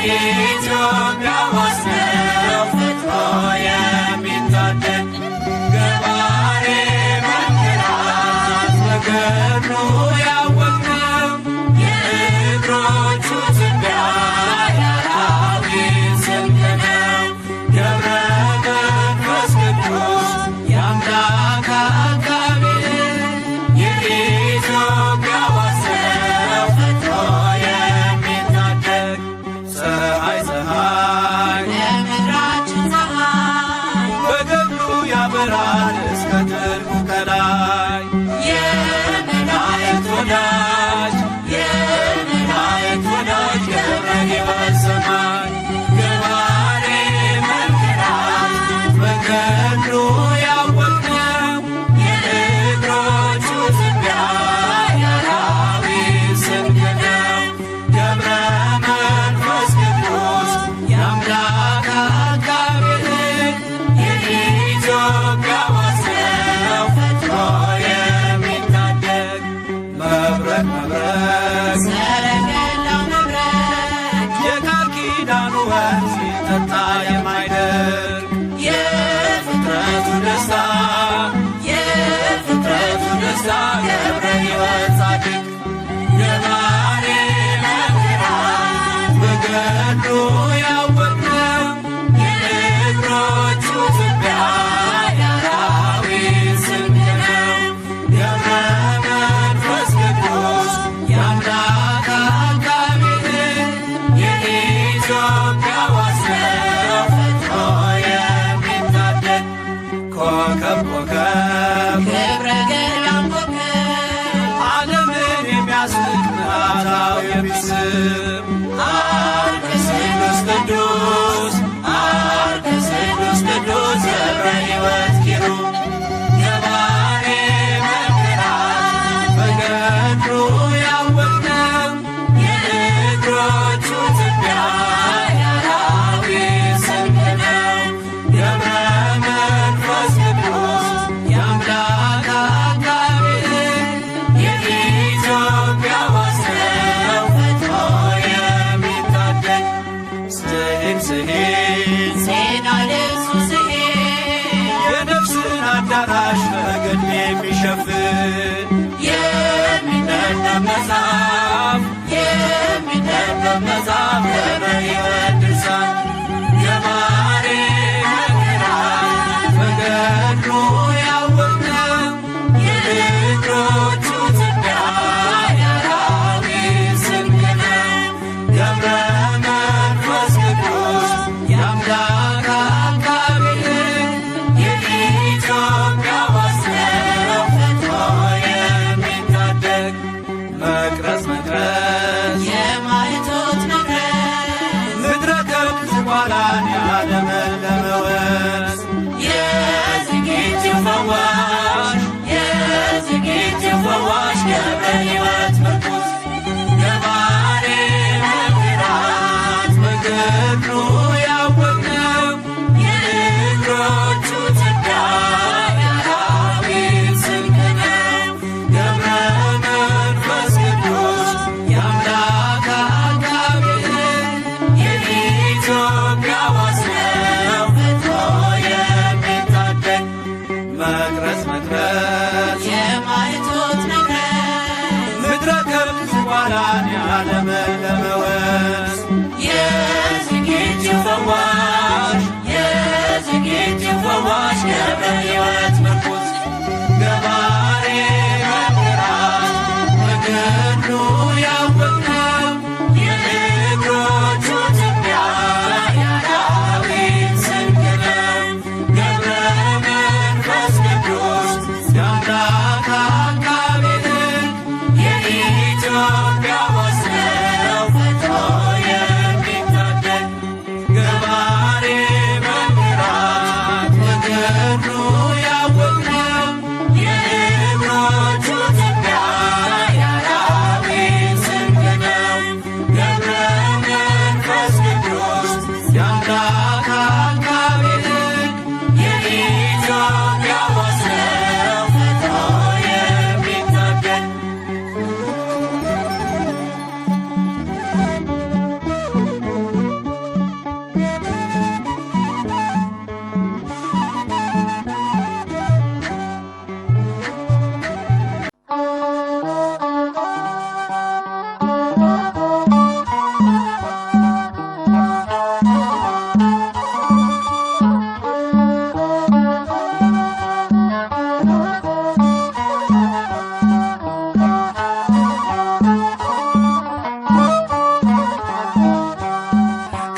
የኢትዮጵያ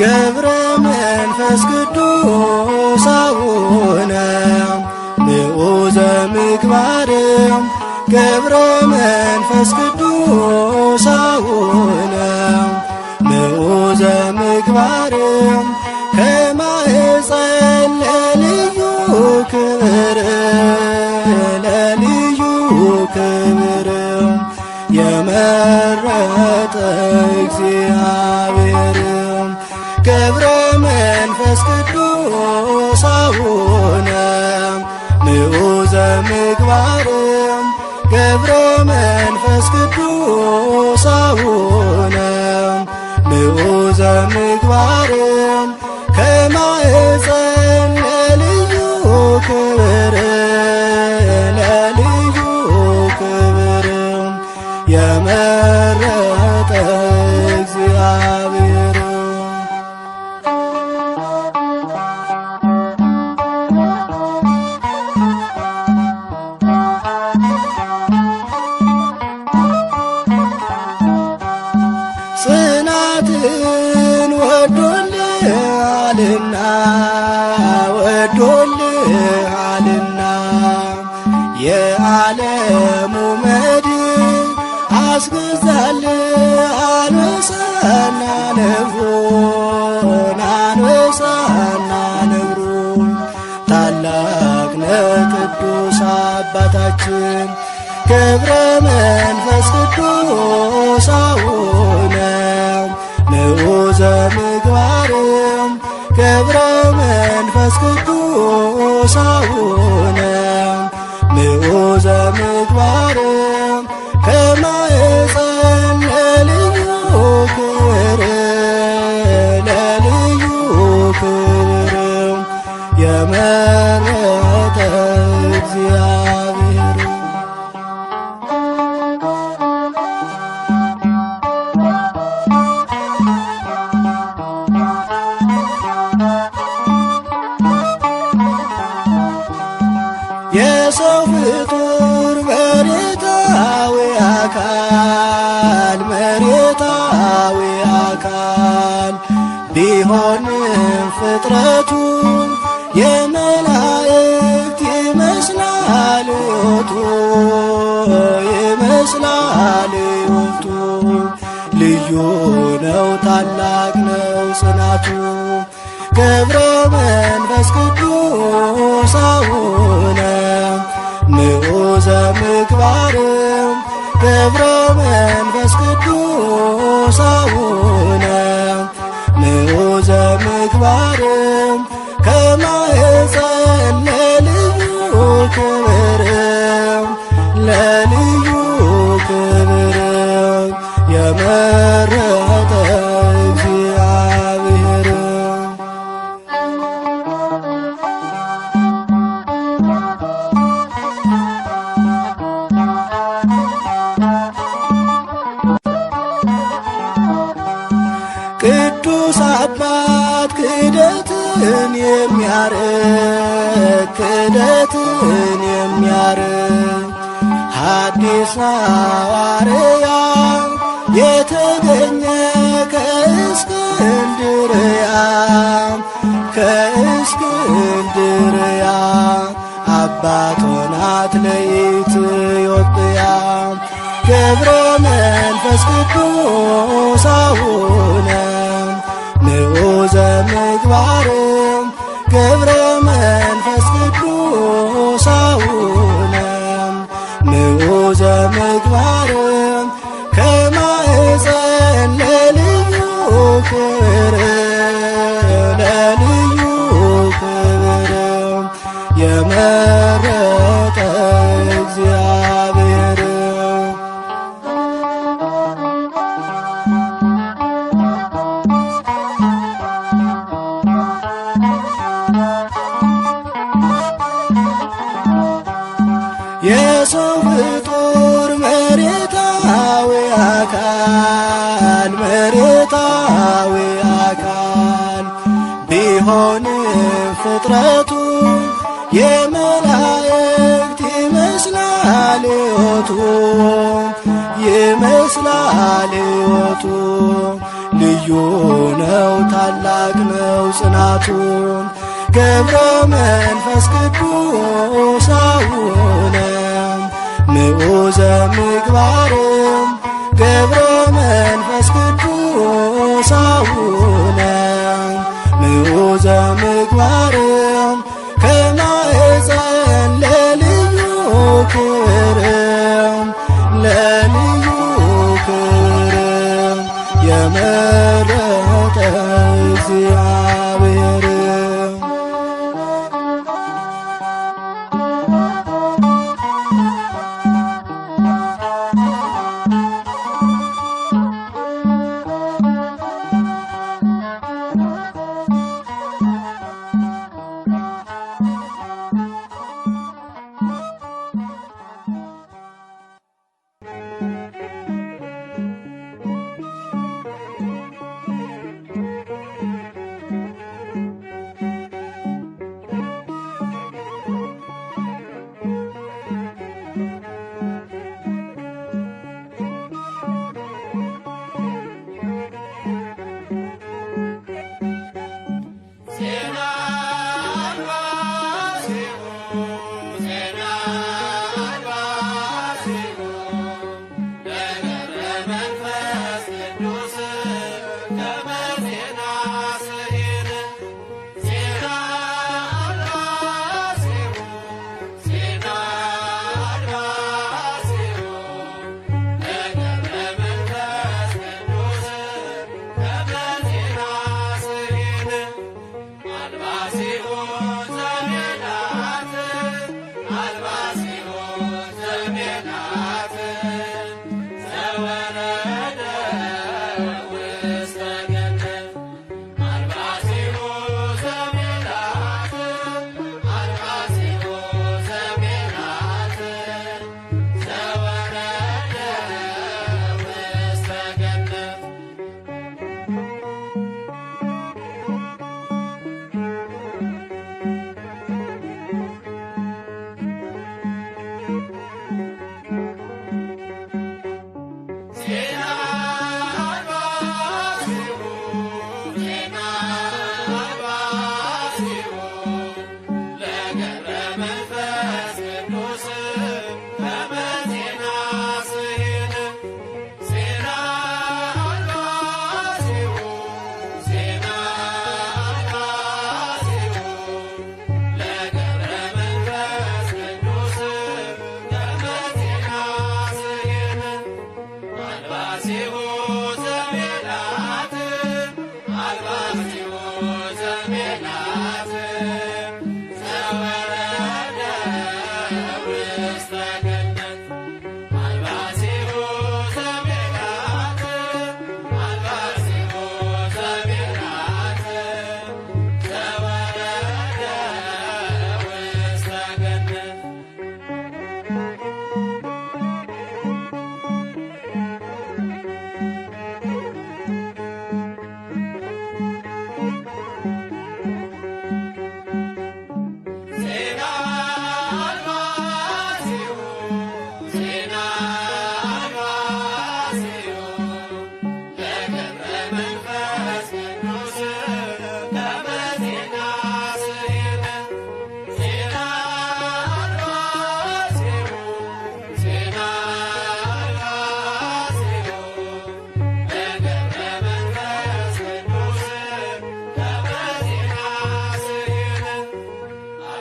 ገብረ መንፈስ ቅዱስ አቡነ ንዑዘ ምግባር ገብረ መንፈስ ቅዱስ አቡነ ንዑዘ ምግባር ከማኅፀን ለልዩ ክብር ለልዩ ክብር የመረጠ እግዚአብሔር ገብረ መንፈስ ቅዱስ አቡነ ንዑዘ ምግባር ገብረ መንፈስ ቅዱስ አቡነ ንዑዘ ምግባር ከማኅፀን ለልዩ ክብር ለልዩ ክብር የመረጠ እግዚአብሔር ጽናትን ወዶልሃልና ወዶልሃልና የዓለሙ መድን አስገዛልህ አንበሳና ነብሩን አንበሳና ነብሩን ታላቅ ነህ ቅዱስ አባታችን ገብረ መንፈስ ቅዱስ አቡነ ንዑዘ ምግባር ገብረ መንፈስ ቅዱስ አቡነ ንዑዘ ምግባር ከማኅፀን ለልዩ ክብር ለልዩ ክብር የመረጠ እግዚአብሔር የሰው ፍጡር መሬታዊ መሬታዊ አካል ቢሆንም ፍጥረቱ የመላእክት ይመስላል ሕይወቱ ይመስላል ሕይወቱ ልዩ ነው ታላቅ ነው ጽናቱ ገብረ መንፈስ ቅዱስ አቡነ ንዑዘ ምግባር ገብረ መንፈስ ቅዱስ አቡነ ንዑዘ ምግባር ከማኅፀን ለልዩ ክብር ለልዩ ክብር የመረጠ እግዚአብሔር ቅዱስ አባት ክህደትን የሚያርቅ ሐዲስ ሐዋርያ የተገኘ ከእስክንድርያ አባት ሆናት ለኢትዮጵያ ገብረ መንፈስ ቅዱስ አቡነ ንዑዘ ምግባር ገብረ መንፈስ ቅዱስ አቡነ ንዑዘ ምግባር ከማኅፀን ለልዩ ክብር ለልዩ ክብር የመረጠ እግዚአብሔር የሰው ፍጡር መሬታዊ አካል ቢሆንም ፍጥረቱ የመላእክት ይመስላል ሕይወቱ ይመስላል ሕይወቱ ልዩ ልዩ ነው ታላቅ ነው ጽናቱን ገብረ መንፈስ ቅዱስ አቡነ ምዑዘ ምግባርም ገብረ መንፈስ ቅዱስ አቡነ ምዑዘ ምግባርም ከማኅፀን ለልዩ ክብርም ለልዩ ክብርም የመረጠ እግዚአብሔር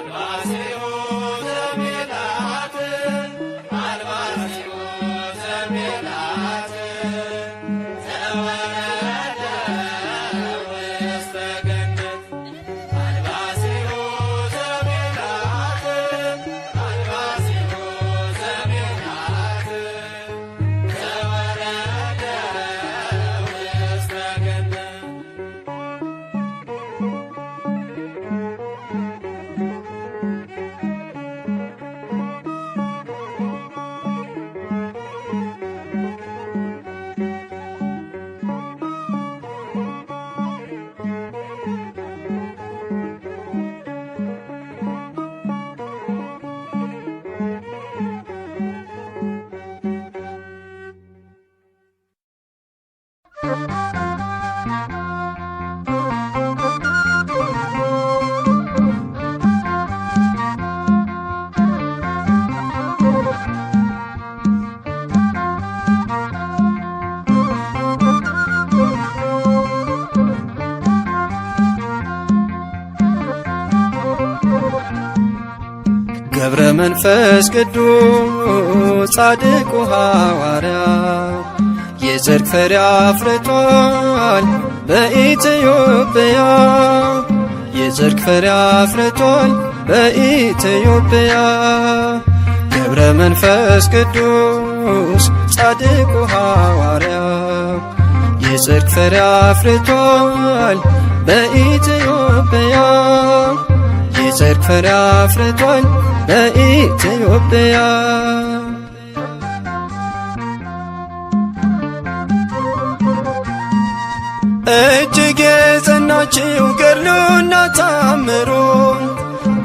Alba ገብረ መንፈስ ቅዱስ ጻድቁ ሐዋርያ የጽድቅ ፍሬ አፍርቷል በኢትዮጵያ የጽድቅ ፍሬ አፍርቷል በኢትዮጵያ ገብረ መንፈስ ቅዱስ ጻድቁ ሐዋርያ የጽድቅ ፍሬ አፍርቷል በኢትዮጵያ የጽድቅ ፍሬ አፍርቷል በኢትዮጵያ እጅግ የጸናችው ገድሉና ታምሩ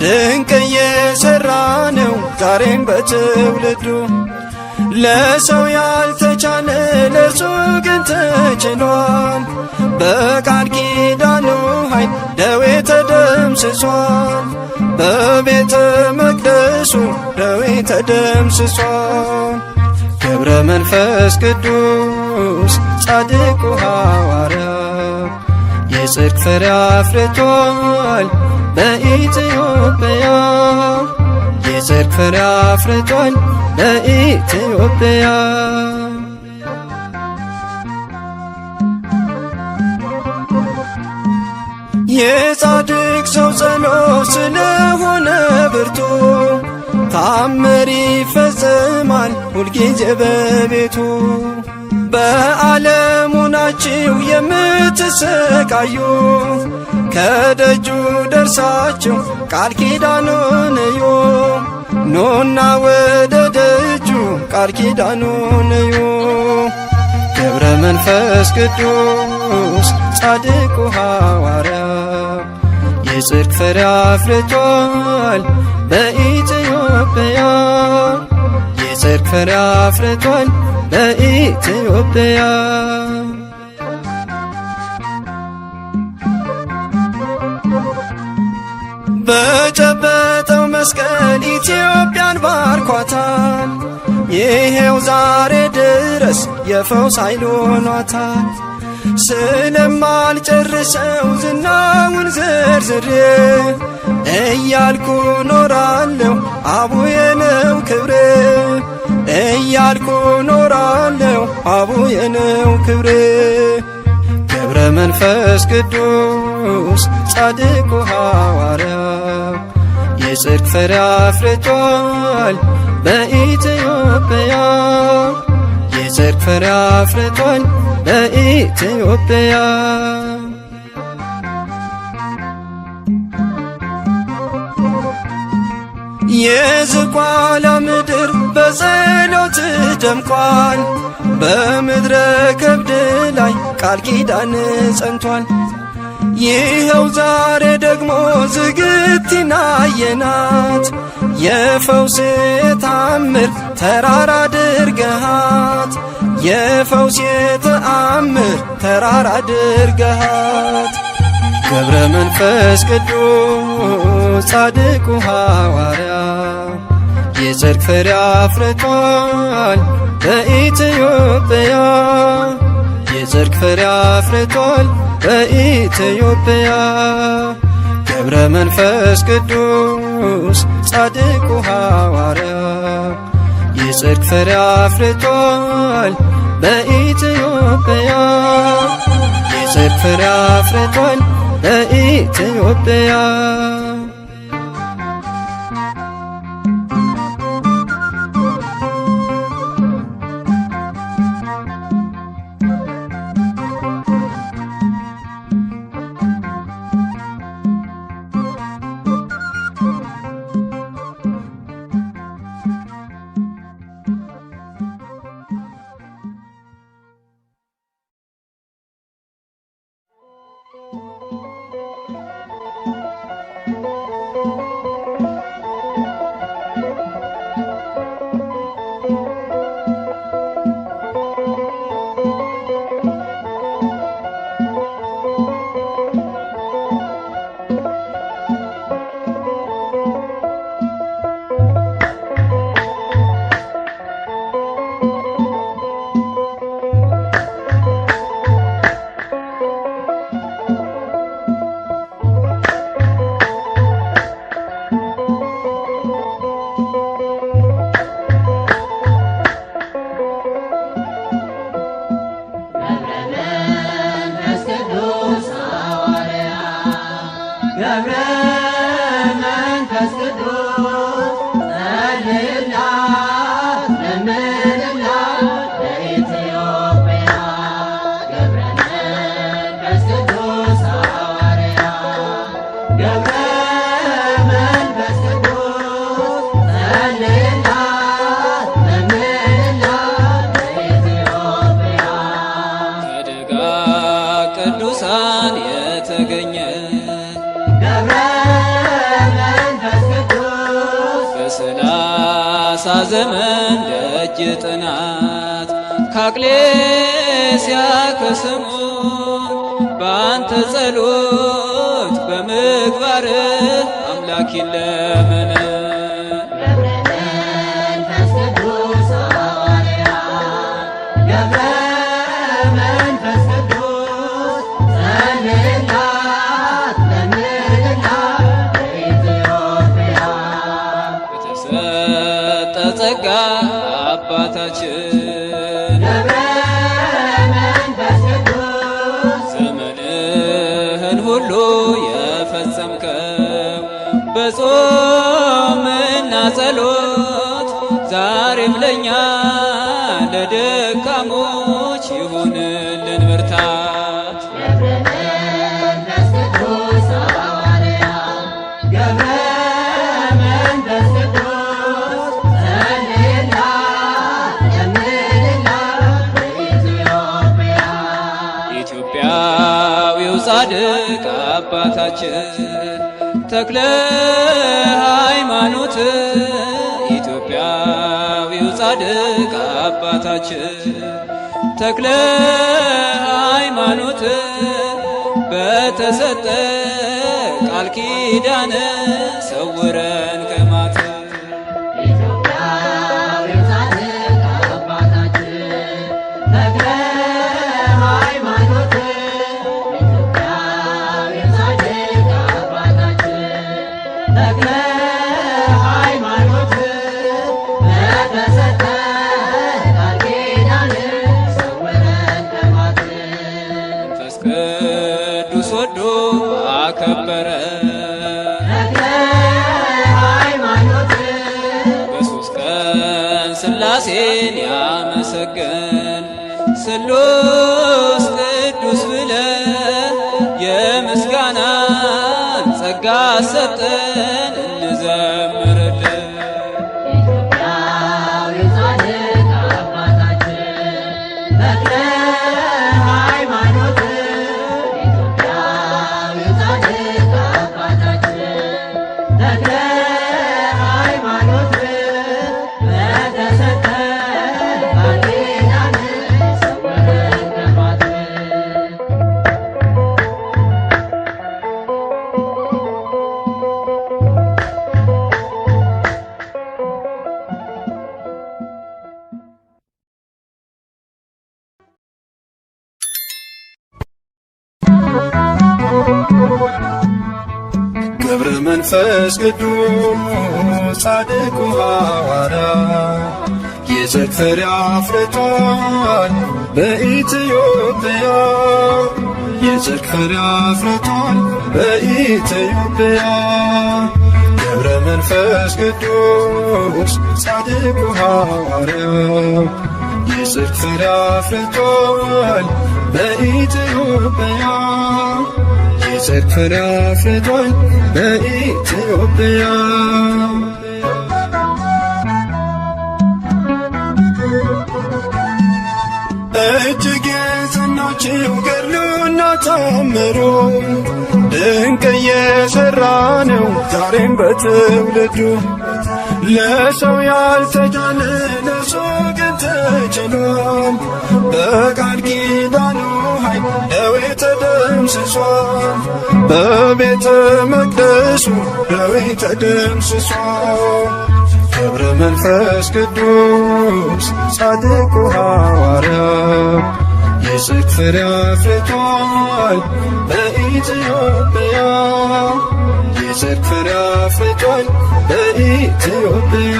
ድንቅ እየሠራ ነው ዛሬም በትውልዱ ለሰው ያልተቻለ ለእርሱ ግን ተችሏል በቃል ኪዳኑ ኃይል ደዌ ተደምስሷል በቤተ መቅደሱ ደዌ ተደምስሷል ገብረ መንፈስ ቅዱስ ጻድቁ ሐዋርያ የጽድቅ ፍሬ አፍርቷል በኢትዮጵያ የጽድቅ ፍሬ አፍርቷል በኢትዮጵያ የጻድቅ ሰው ጸሎት ስለሆነ ብርቱ ታምር ይፈጸማል ሁልጊዜ በቤቱ በዓለሙ ናችሁ የምትሰቃዩ ከደጁ ደርሳችሁ ቃል ኪዳኑን እዩ ኑና ወደ ደጁ ቃል ኪዳኑን እዩ ገብረ መንፈስ ቅዱስ ጻድቁ ሐዋርያ የጽድቅ ፍሬ አፍርቷል በኢትዮጵያ የጽድቅ ፍሬ አፍርቷል በኢትዮጵያ በጨበጠው መስቀል ኢትዮጵያን ባርኳታል ይሄው ዛሬ ድረስ የፈውስ ኃይል ሆኗታል ስለማልጨርሰው ዝናውን ዘርዝሬ እያልኩ ኖራለሁ አቡዬ ነው ክብሬ እያልኩ ኖራለሁ አቡዬ ነው ክብሬ ገብረ መንፈስ ቅዱስ ጻድቁ ሐዋርያ የጽድቅ ፍሬ አፍርቷል በኢትዮጵያ የጽድቅ ፍሬ አፍርቷል በኢትዮጵያ የዝቋላ ምድር በጸሎት ደምቋል በምድረ ከብድ ላይ ቃል ኪዳን ጸንቷል ይኸው ዛሬ ደግሞ ዝግቲና አየናት የፈውስ ተአምር ተራራ አድርገሃት የፈውስ ተአምር ተራራ አድርገሃት ገብረ መንፈስ ቅዱስ ጻድቁ ሐዋርያ የጽድቅ ፍሬ አፍርቷል በኢትዮጵያ የጽድቅ ፍሬ አፍርቷል በኢትዮጵያ ገብረ መንፈስ ቅዱስ ጻድቁ ሐዋርያ የጽድቅ ፍሬ አፍርቷል በኢትዮጵያ የጽድቅ ፍሬ አፍርቷል በኢትዮጵያ ቅዱሳን የተገኘ ገብረ መንፈስ ቅዱስ በሰላሳ ዘመን ደጅ ጥናት ከአቅሌስያ ከስሙ በአንተ ጸሎት በምግባር አምላክ ይለመን። ጸጋ አባታችን ገብረ መንፈስ ቅዱስ ዘመንህን ሁሉ የፈጸምከው በጾምና ጸሎት ዛሬም ለኛ ለደካሞች ይሁንልን ብርታት። ኢትዮጵያዊው ጻድቅ አባታችን ተክለ ሃይማኖት ኢትዮጵያዊው ጻድቅ አባታችን ተክለ ሃይማኖት በተሰጠ ቃል ኪዳን ሰውረን ከማት ቅዱስ ወዶ አከበረ ሃይማኖት በሦስት ቀን ሥላሴን ያመሰገን ስሉስ ቅዱስ ብለ የምስጋናን ጸጋ ሰጠን እንዘምርልን። ገብረ መንፈስ ቅዱስ ጻድቁ ሐዋርያ የጽድቅ ፍሬ አፍርቷል በኢትዮጵያ የጽድቅ ፍሬ አፍርቷል በኢትዮጵያ ገብረ መንፈስ ቅዱስ ጻድቁ ሐዋርያ የጽድቅ ፍሬ አፍርቷል በኢትዮጵያ የጽድቅ ፍሬ አፍርቷል በኢትዮጵያ እጅግ የጸናችው ገድሉና ታምሩ ድንቅ እየሠራ ነው ዛሬም በትውልዱ ለሰው ያልተቻለ ለእርሱ ግን ተችሏል። በቃል ኪዳኑ ኃይል ደዌ ተደምስሷል። በቤተ መቅደሱ ደዌ ተደምስሷል። ገብረ መንፈስ ቅዱስ ጻድቁ ሐዋርያ የጽድቅ ፍሬ አፍርቷል በኢትዮጵያ የጽድቅ ፍሬ አፍርቷል በኢትዮጵያ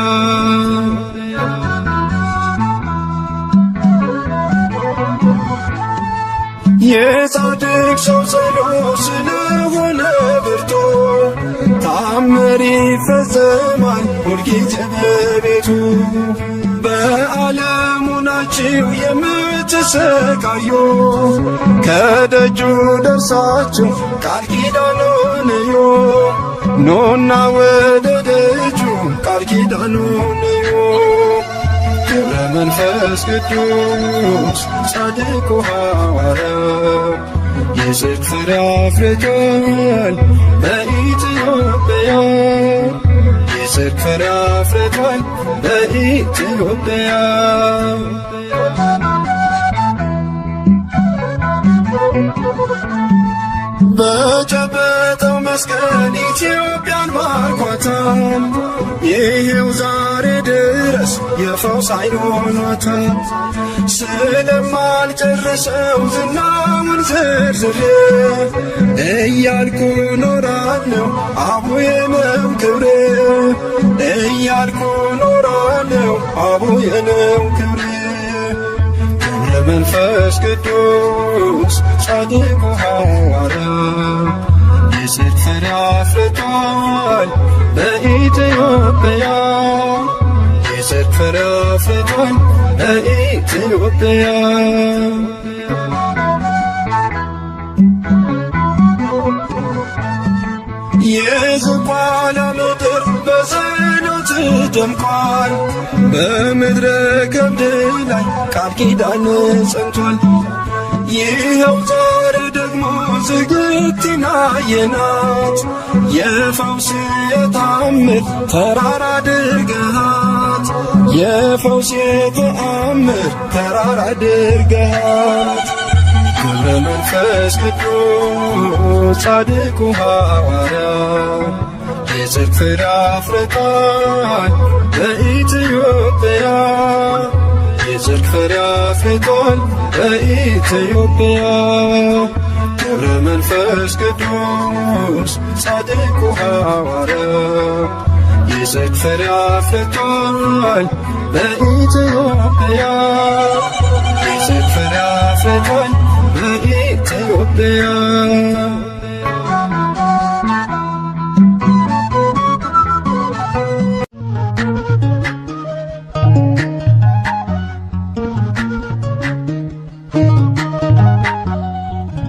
የጻድቅ ሰው ጸሎት ስለሆነ ብርቱ ታምር ይፈጸማል ሁልጊዜ በቤቱ። በዓለሙ ናችሁ የምትሰቃዩ ከደጁ ደርሳችሁ ቃል ኪዳኑን እዩ። ኑና ወደ ደጁ ቃል ኪዳኑን እዩ። ገብረ መንፈስ ቅዱስ ጻድቁ ሐዋርያ የጽድቅ ፍሬ አፍርቷል በኢትዮጵያ። የጽድቅ ፍሬ አፍርቷል በኢትዮጵያ። በጨበጠው መስቀል ኢትዮጵያን ባርኳታል። ይሄው ዛሬ ድረስ የፈውስ ኃይል ሆኗታል። ስለማልጨርሰው ዝናውን ዘርዝሬ እያልኩ ኖራለሁ አቡዬ ነው ክብሬ። እያልኩ ኖራለሁ አቡዬ ነው ክብሬ። መንፈስ ቅዱስ ጻድቁ ሐዋርያ የጽድቅ ፍሬ አፍርቷል በኢትዮጵያ። የጽድቅ ፍሬ አፍርቷል በኢትዮጵያ። የዝቋላ ምድር በጸሎት ደምቋል። በምድረ ከብድ ላይ ቃል ኪዳን ጸንቷል። ይኸው ዛሬ ደግሞ ዝግጅትና የናት የፈውስ የተአምር ተራራ አድርገሃት። የፈውስ የተአምር ተራራ አድርገሃት። ገብረ መንፈስ ቅዱስ ጻድቁ ሐዋርያ የጽድቅ ፍሬ አፍርቷል በኢትዮጵያ። የጽድቅ ፍሬ አፍርቷል በኢትዮጵያ። ገብረ መንፈስ ቅዱስ ጻድቁ ሐዋርያ የጽድቅ ፍሬ አፍርቷል በኢትዮጵያ። የጽድቅ ፍሬ አፍርቷል በኢትዮጵያ።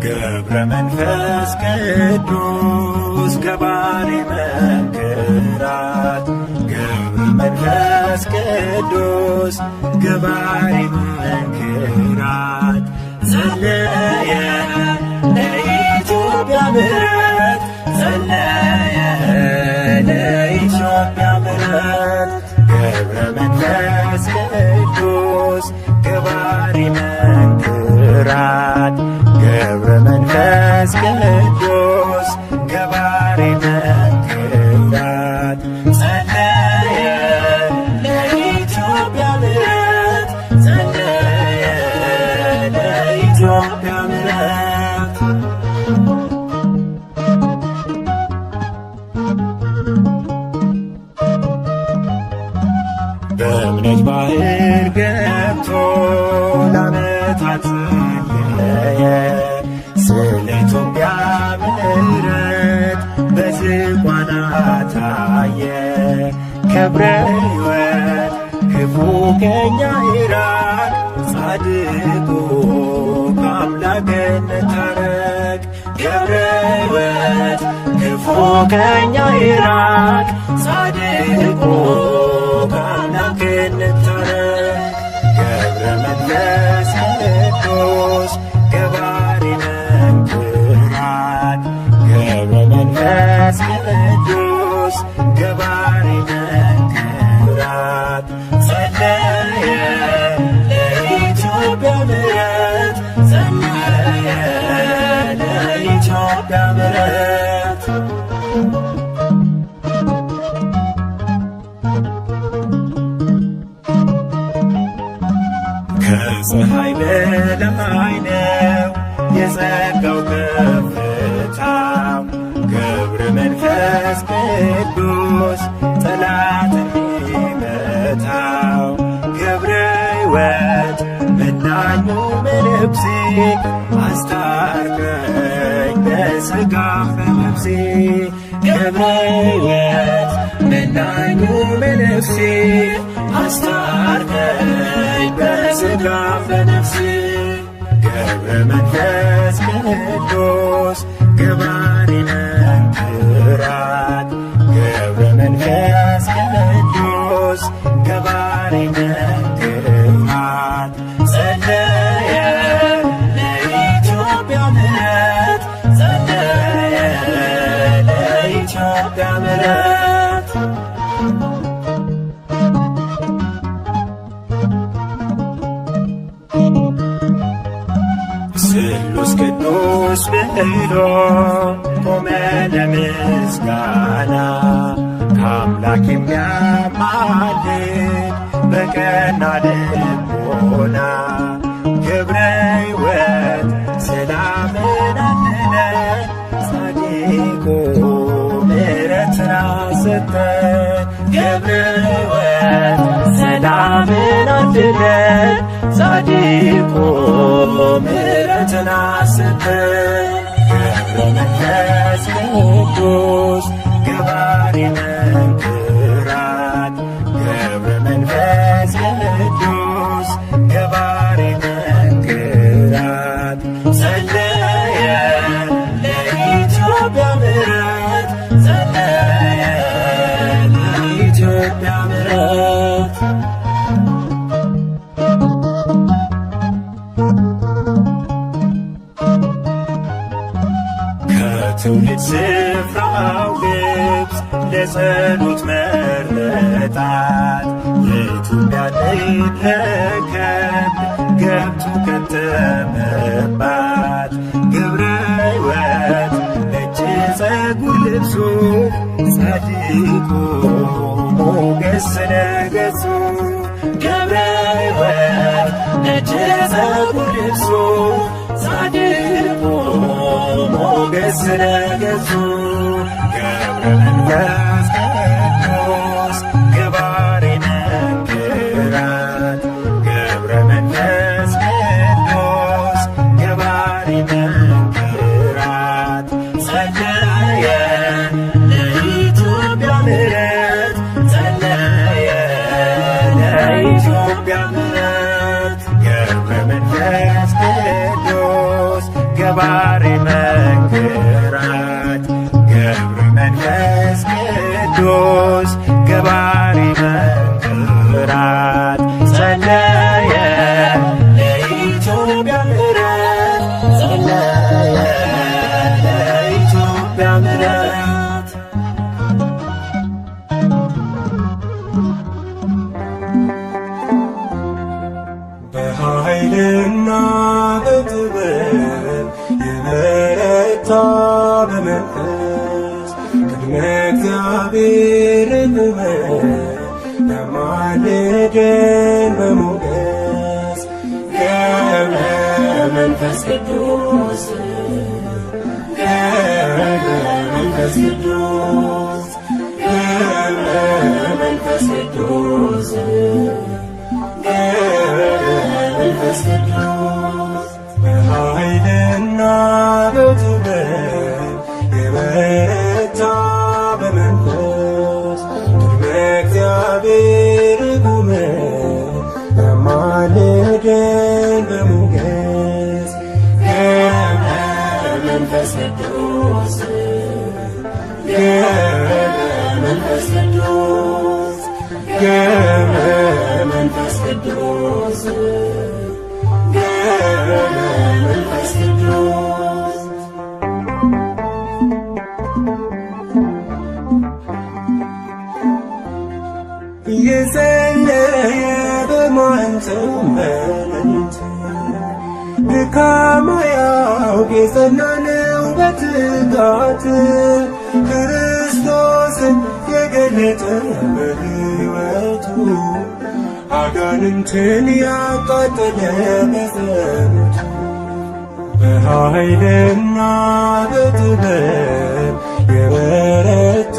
ገብረ መንፈስ ቅዱስ ገባሬ መንክራት። ገብረ መንፈስ ቅዱስ ገባሬ መንክራት። ጸለየ ለኢትዮጵያ ምሕረት። ጸለየ ለኢትዮጵያ ምሕረት። ገብረ መንፈስ ቅዱስ ገባሬ መንክራት። ገብረ መንፈስ ቅዱስ ገባሬ መንክራት። ጸለየ ለኢትዮጵያ ምሕረት። ጸለየ ለኢትዮጵያ ምሕረት። በእምነት ባህር ገብቶ ለዓመታት ጸለየ። ስለ ኢትዮጵያ ምሕረት በዝቋላ ታየ። ክብረ ሕይወት ክፉ ከኛ ይራቅ። ጻድቁ ከአምላክነት ታረቅ። ገብረ ሕይወት ክፉ ከኛ ይራቅ። ጻድቁ ከአምላክነት ታረቅ። ገብረ መንፈስ ቅዱስ ገባሬ መንክራት። ገብረ መንፈስ ቅዱስ ገባሬ መንክራት። ጸለየ ለኢትዮጵያ ምሕረት። ጸለየ ለኢትዮጵያ ምሕረት። ከፀሐይ በላይ ነው የጸጋው ከፍታ። ገብረ መንፈስ ቅዱስ ጠላትን ይመታው። ገብረ ሕይወት መናኙ መነኩሴ በሥጋ በነፍሴ ገብረ ሕይወት መናኙ በነፍሴ አስታርቀኝ በሥጋ በነፍሴ ገብረ መንፈስ ቅዱስ ገባሬ መንክራት ገብረ መንፈስ ቅዱስ ገባሬ መንክራት ጸለየ ለኢትዮጵያ ምሕረት ጸለየ ለኢትዮጵያ ምሕረት ስሉስ ቅዱስ ብሎ ቆመ ለምስጋና ከአምላክ የሚያማልድ በቀና ልቦና ገብረ ሕይወት ሰላምን አድለ ጻድቁ ምሕረትን ሰጠ ገብረ ሕይወት ሰላምን አድለ ጻድቁ ምሕረትን ሰጠ ገብረ መንፈስ ቅዱስ ገባሬ መንክራት ገብረ መንፈስ ቅዱስ ገባሬ መንክራት ጸለየ ለኢትዮጵያ ምሕረት ጸለየ ለኢትዮጵያ ምሕረት ከትውልድ ስፍራው ግብፅ ለጸሎት መረጣት የኢትዮጵያ ልትረከብ ገብቶ ከተመባት ገብረ ሕይወት ነጭ ጸጉር ልብሱ ጻድቁ ሞገስ ለገጹ ገብረ ሕይወት ነጭ ጸጉር ልብሱ ጻድቁ ሞገስ ለገጹ ገብረ መንፈስ ቅዱስ ገባሬ መንክራት ገብረ መንፈስ ቅዱስ ገባሬ መንክራት ጸለየ ለኢትዮጵያ ምሕረት ጸለየ ለኢትዮጵያ ምሕረት ገብረ መንፈስ ቅዱስ ገባሬ መንክራት ገብረ መንፈስ ቅዱስ ገባሬ መንክራት ጸለየ ለኢትዮጵያ ምሕረት ጸለየ ለኢትዮጵያ ምሕረት በኃይልና በጥበብ የበረታ በመንፈስ ቅድመ እግዚአብሔር ቆመ ያማልደን በሞገስ ገብረ መንፈስ ቅዱስ ገብረ መንፈስ ቅዱስ ገብረ መንፈስ ቅዱስ ገብረ መንፈስ ቅዱስ በኃይልና በጥበብ የበረታ በመንፈስ ቅድመ እግዚአብሔር ቆመ ያማልደን በሞገስ ገብረ መንፈስ ቅዱስ ገብረ መንፈስ ቅዱስ ገብረ መንፈስ ቅዱስ ገብረ መንፈስ ቅዱስ እየጸለየ በማንተው በሌሊት ድካም አያውቅ የጸና ነው በትጋት ክርስቶስን የገለጠ በሕይወቱ አጋንንትን ያቃጠለ በጸሎቱ በኃይልና በጥበብ የበረታ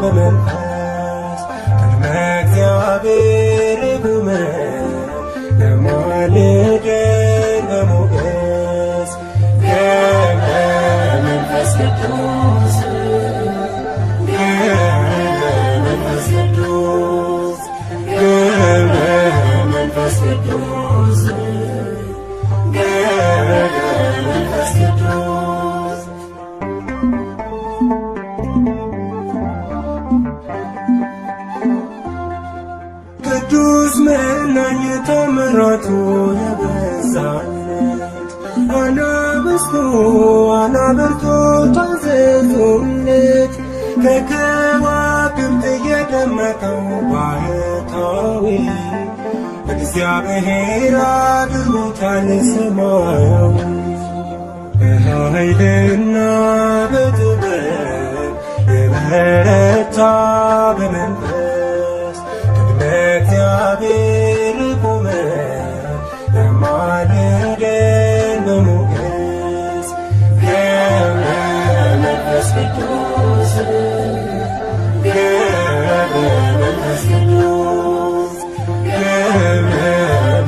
በመንፈስ ቅድመ እግዚአብሔር ቆመ ለማልደን በሞገስ ገብረ መንፈስ ኢየሱስ መናኝ ተአምራቱ የበዛለት አናብስቱ አናብርቱ ታዘዙለት ከከዋክብት የደመቀው ባህታዊ እግዚአብሔር አድርጎታል ሰማያዊ በኃይልና በጥበብ የበረታ በመንፈስ ቅድመ እግዚአብሔር ቆመ የማልደን በሞገስ ገብረ መንፈስ ቅዱስ ገብረ መንፈስ ቅዱስ ገብረ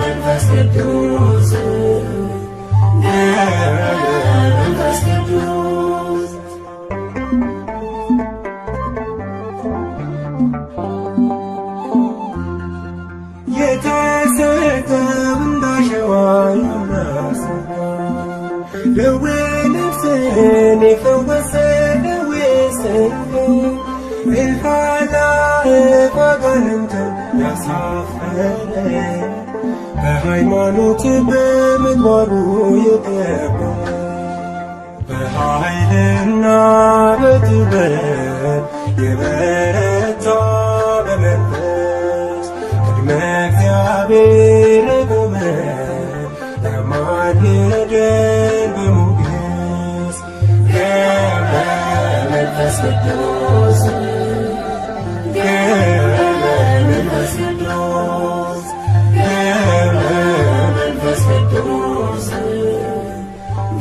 መንፈስ ቅዱስ ገብረ መንፈስ ቅዱስ የተሰጠው እንዳሸዋ የሚያስባ ደዌ ነፍስን የፈወሰ ደዌ ሥጋን እልፍ አእላፍ አጋንንትን ያሳፈረ በሃይማኖት በምግባሩ የከበረ በኃይልና በጥበብ የበረታ በመንፈስ ቅድመ እግዚአብሔር ቆመ የማልደን በሞገስ ገብረ መንፈስ ቅዱስ ገብረ መንፈስ ቅዱስ ገብረ መንፈስ ቅዱስ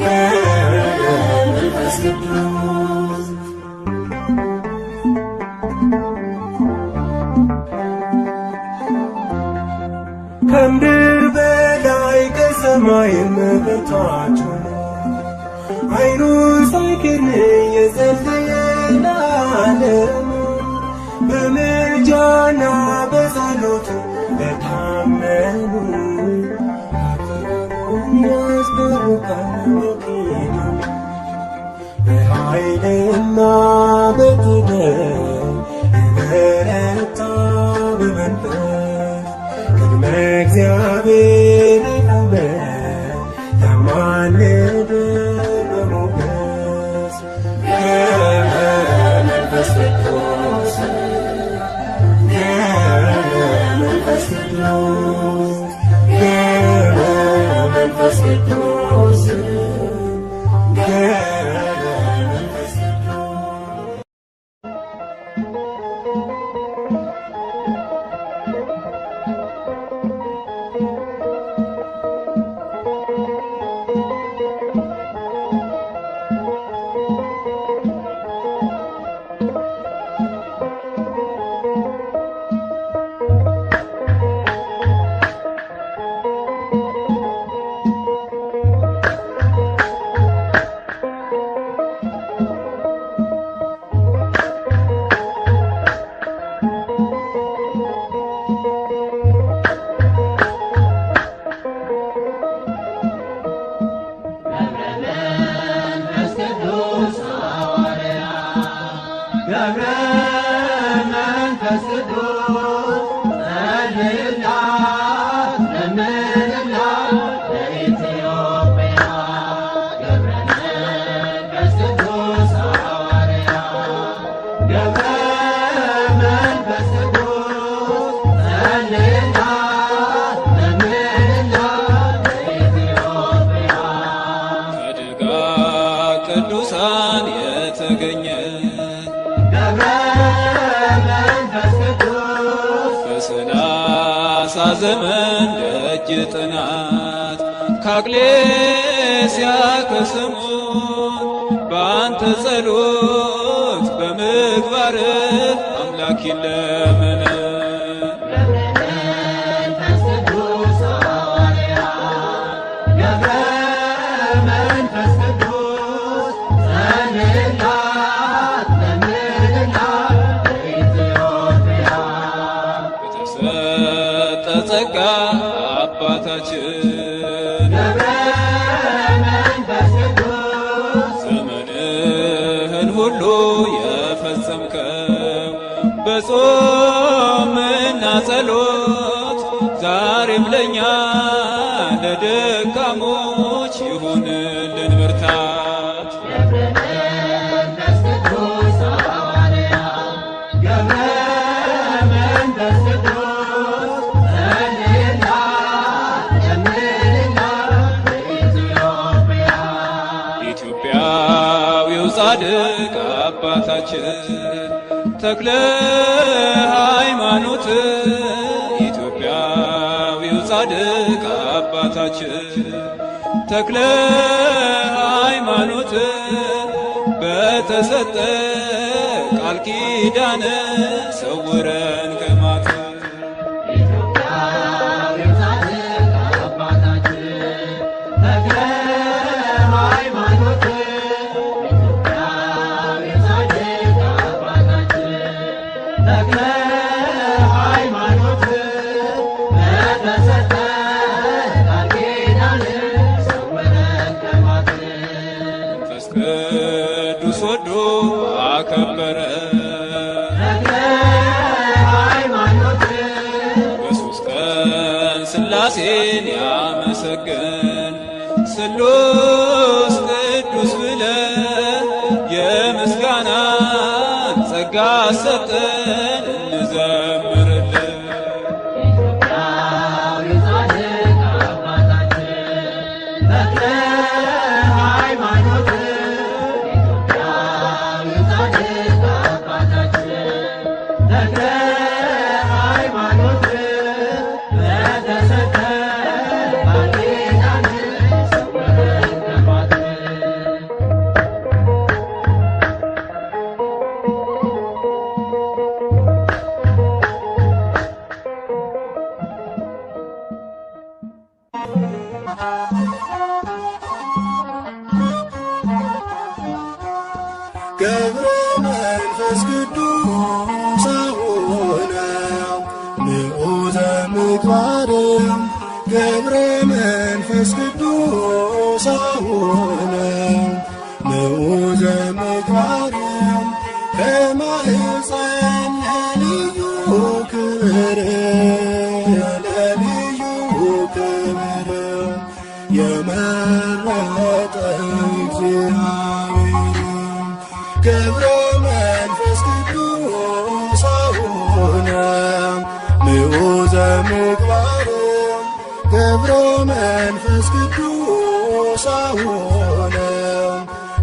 ገብረ መንፈስ ቅዱስ ከምድር በላይ ከሰማይም በታች አይኑ ሳይክን የጸለየ ለዓለም በምልጃና በጸሎቱ ለታመኑ ያስደርቃል በኪዳኑ በኃይልና በጥበብ የበረታ በመንፈስ ቅድመ እግዚአብሔር ቆመ ያማልድ በሞገስ ገብረ መንፈስ ቅዱስ ገብረ መንፈስ ቅዱስ ገብረ መንፈስ ቅዱስ ገብረ መንፈስ ቅዱስ ገብረ መንፈስ ቅዱስ ጸልይላት ለምንላት ለኢትዮጵያ ገብረ መንፈስ ቅዱስ ሐዋርያ ገብረ መንፈስ ቅዱስ ጸልይላት ለምንላት ለኢትዮጵያ ከደጋ ቅዱሳን የተገኘ ገብረ መንፈስ ቅዱስ በሰላሳ ዘመን ደጅ ጥናት ከአቅሌስያ ከስሙት በአንተ ጸሎት በምግባር አምላክ ይለመን። መንፈስ ቅዱስ ሐዋርያ ገብረ መንፈስ ቅዱስ ጸልይላት ለምንላት ለኢትዮጵያ የተሰጠ ጸጋ አባታችን ገብረ መንፈስ ቅዱስ ዘመንህን ሁሉ የፈጸምከው በጾምና ጸሎት ዛሬም ለእኛ ለደካሞች ይሁንልን ብርታት። መንፈስ ቅዱስ ሐዋርያ ገብረ መንፈስ ቅዱስ ጸልይና ለምንና በኢትዮጵያ ኢትዮጵያዊው ጻድቅ አባታችን ተክለ ሃይማኖት ኢትዮጵያዊው ጻድቅ አባታችን ተክለ ሃይማኖት በተሰጠ ቃል ኪዳን ሰውረን ከማት ኢትዮጵያዊው ጻድቅ አባታችን ተክለ ሃይማኖት ኢትዮጵያዊው ጻድቅ አባታችን ተክለ ሃይማኖት በተሰጠ ቃል ኪዳን ሰውረን ከማት መንፈስ ቅዱስ ወዶ አከበረ ተክለ ሃይማኖት በሦስት ቀን ሥላሴን ያመሰገን ስሉስ ቅዱስ ብለ የምስጋናን ጸጋ ሰጠን እንዘምርልን። ኢትዮጵያዊው ጻድቅ አባታችን ተክለ ሃይማኖት ኢትዮጵያዊው ጻድቅ አባታችን ተክለ ሃይማኖት በተሰጠ ቃል ኪዳን ሰውረን ከማት ገብረ መንፈስ ቅዱስ አቡነ ንዑተ ምግባርም ገብረ መንፈስ ቅዱስ አቡነ ንዑተ ምግባርም ከማኅፀን ለልዩ ክብር ለልዩ ክብር የመረጠ እግዚአብሔር ገብረ መንፈስ ቅዱስ አቡነ ንዑተ ምግባር ገብረ መንፈስ ቅዱስ አቡነ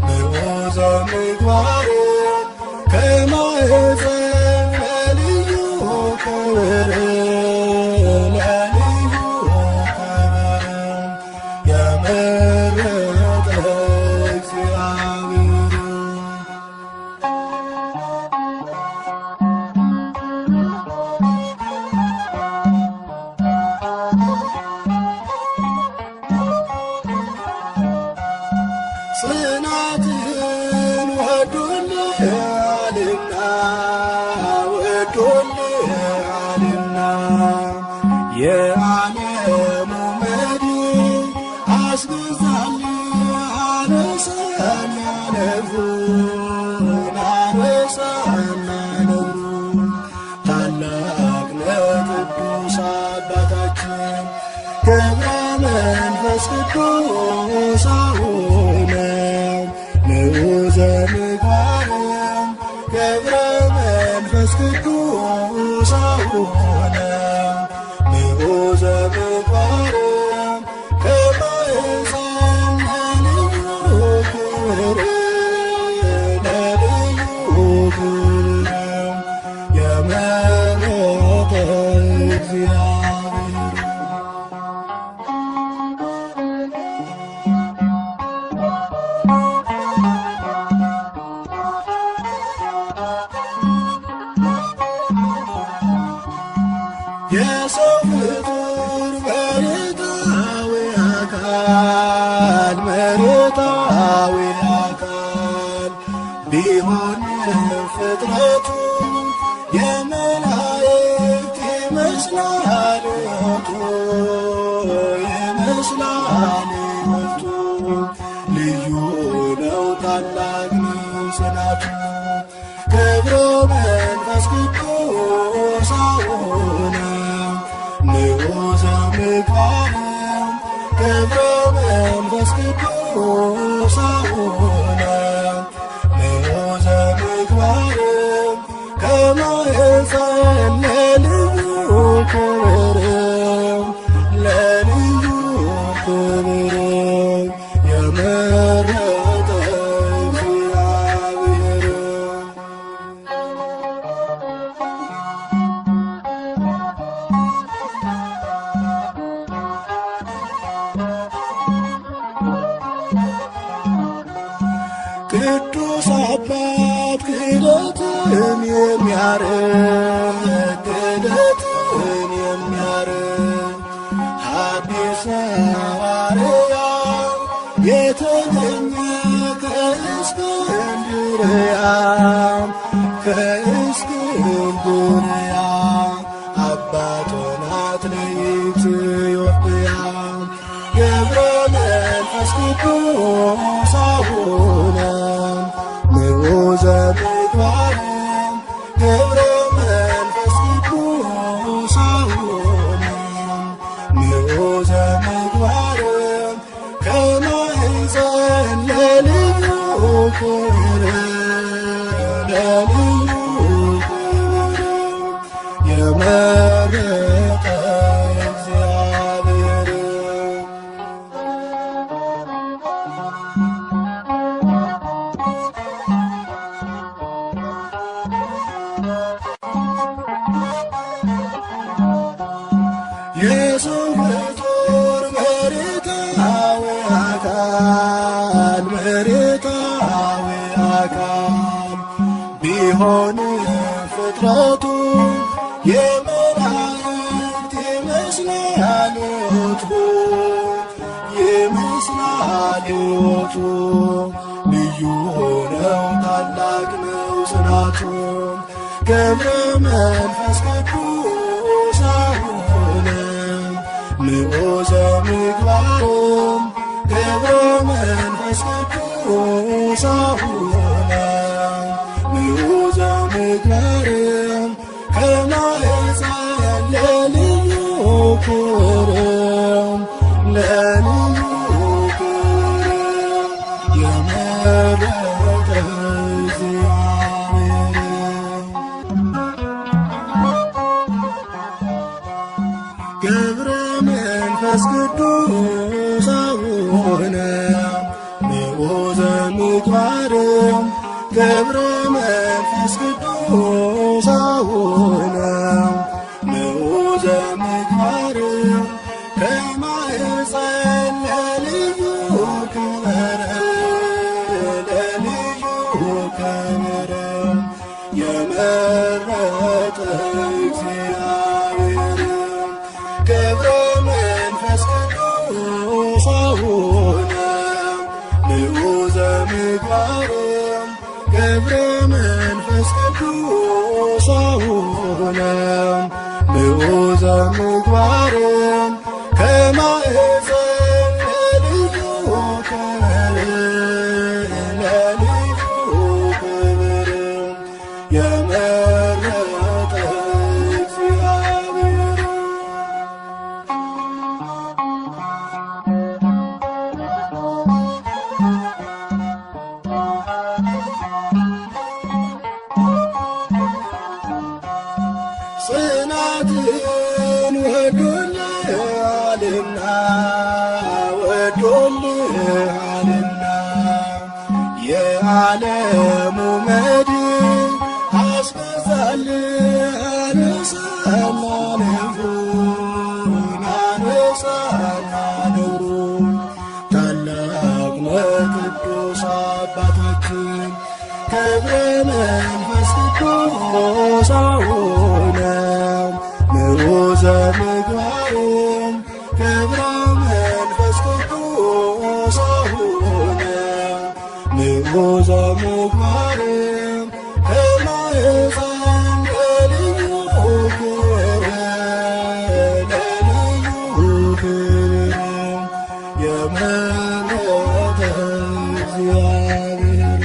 ንዑተ ምግባር ከማኅፀን ለልዩ ክብር ለልዩ ክብር የመረጠ እግዚአብሔር ጽናትን ወዶልሃልና ወዶልሃልና የዓለሙ መድን አስገዛል አነሳና ነፍሩን አነሳና ነፍሩን ታላቅ ነው ቅዱስ አባታችን ገብረ መንፈስ ቅዱስ አቡነ ንዑተ ምግባር ገብረ መንፈስ ቅዱስ አቡነ ንዑተ ምግባር ከማኅፀን ለልዩ ክብር ለልዩ ክብር የመረጠ እግዚአብሔር የሰው ፍጡር መሬታዊ አካል መሬታዊ አካል ቢሆን ፍጥረቱ የመላእክት ይመስላል ሕይወቱ ይመስላል ሕይወቱ ልዩ ነው ታላቅ ነው ጽናቱ ገብረ መንፈስ ቅዱስ አቡነ ንዑተ ክብር ለልዩ ክብር የመረጠ እግዚአብሔር ቅዱስ አባት ክህደትን የሚያርቅ ክህደትን የሚያርቅ ሐዲስ ሐዋርያ የተገኘ ከእስክንድርያ ከእስክንድርያ አባቶን አትሌት ኢትዮጵያ ገብረ መንፈስ ቅዱስ አቡነ ምዑዘ ምግባር ገብረ መንፈስ ቅዱስ አቡነ ምዑዘ ምግባር ከማኅፀን ለልዩ ክብር ለልዩ ክብር የመረጠ እግዚአብሔር የሰው ፍጡር መሬታዊ አካል መሬታዊ አካል ቢሆንም ፍጥረቱ የመላእክት ይመስላል ሕይወቱ ይመስላል ሕይወቱ ልዩ ነው ታላቅ ነው ጽናቱ ገብረ መንፈስ ቅዱስ አቡነ ምዑዘ ምግባር ገብረ መንፈስ ቅዱስ አቡነ ምዑዘ ምግባር ከማኅፀን ለልዩ ክብር ለልዩ ክብር የመረጠ እግዚአብሔር ገብረ መንፈስ ቅዱስ አቡነ ምዑዘ ምግባር ገብረ መንፈስ ቅዱስ አቡነ ምዑዘ ምግባር ከማኅፀን ለልዩ ክብር ለልዩ ክብር የመረጠ እግዚአብሔር ገብረ መንፈስ ቅዱስ አቡነ ምዑዘ ምግባር ገብረ መንፈስ ቅዱስ አቡነ ምዑዘ ምግባር ከማኅፀን ለልዩ ክብር ለልዩ ክብር የመረጠ እግዚአብሔር ጽናትን ወዶልሃልና ወዶልሃልና የዓለሙ መድን አስበዛልህ አነሳና ነፍሩን አነሳና ነፍሩን ታላቅ ነህ ቅዱስ አባታችን ገብረ መንፈስ ቅዱስ አቡነ ምዑዘ ምግባር ገብረ መንፈስ ቅዱስ አቡነ ምዑዘ ምግባር ከማኅፀን ለልዩ ክብር ለልዩ ክብር የመረጠ እግዚአብሔር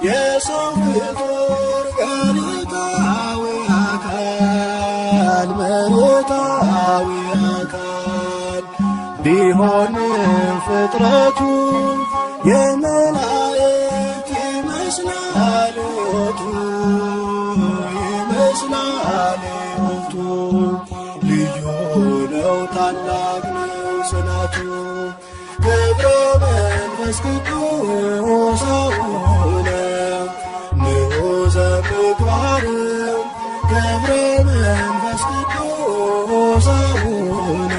የሰው ፍጡር መሬታዊ አካል መሬታዊ አካል ቢሆንም ፍጥረቱ የመላእክት ይመስላል ሕይወቱ ይመስላል ሕይወቱ ልዩ ነው ታላቅ ነው ጽናቱ ገብረ መንፈስ ቅዱስ አቡነ ንዑዘ ምግባር ገብረ መንፈስ ቅዱስ አቡነ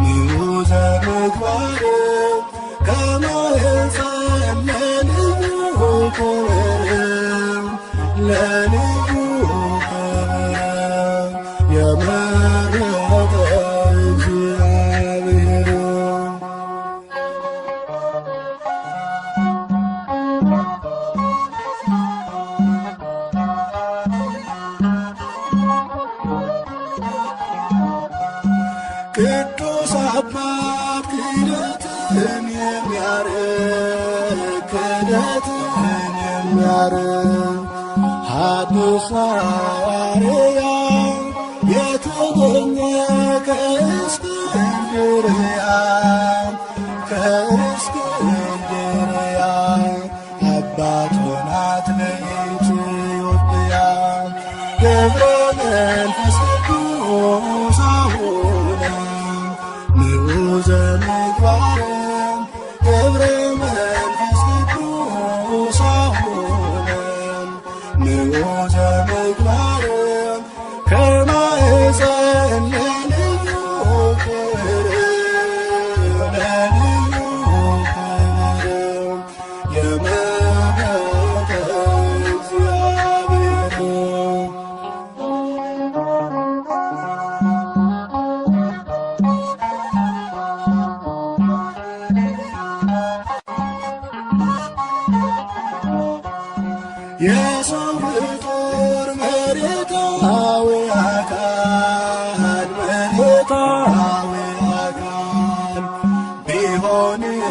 ንዑዘ ምግባር ከማኅፀን ለልዩ ክብር ለልዩ ክብር የመረጠ እግዚአብሔር ቅዱስ አባት ክህደትን የሚያርቅ ክህደትን የሚያርቅ ሐዲስ ሐዋርያ የተገኘ ከእስክንድርያ ከእስክንድርያ አባት ሆናት ለኢትዮጵያ ገብረ መንፈስ ቅዱስ አቡነ ንዑዘ ምግባር ገብረ መንፈስ ቅዱስ አቡነ ንዑዘ ምግባር ከማኅፀን ለልዩ ክብር ለልዩ ክብር የመረጠ እግዚአብሔር የሰው ፍጡር መሬታዊ አካል መሬታዊ አካል ቢሆንም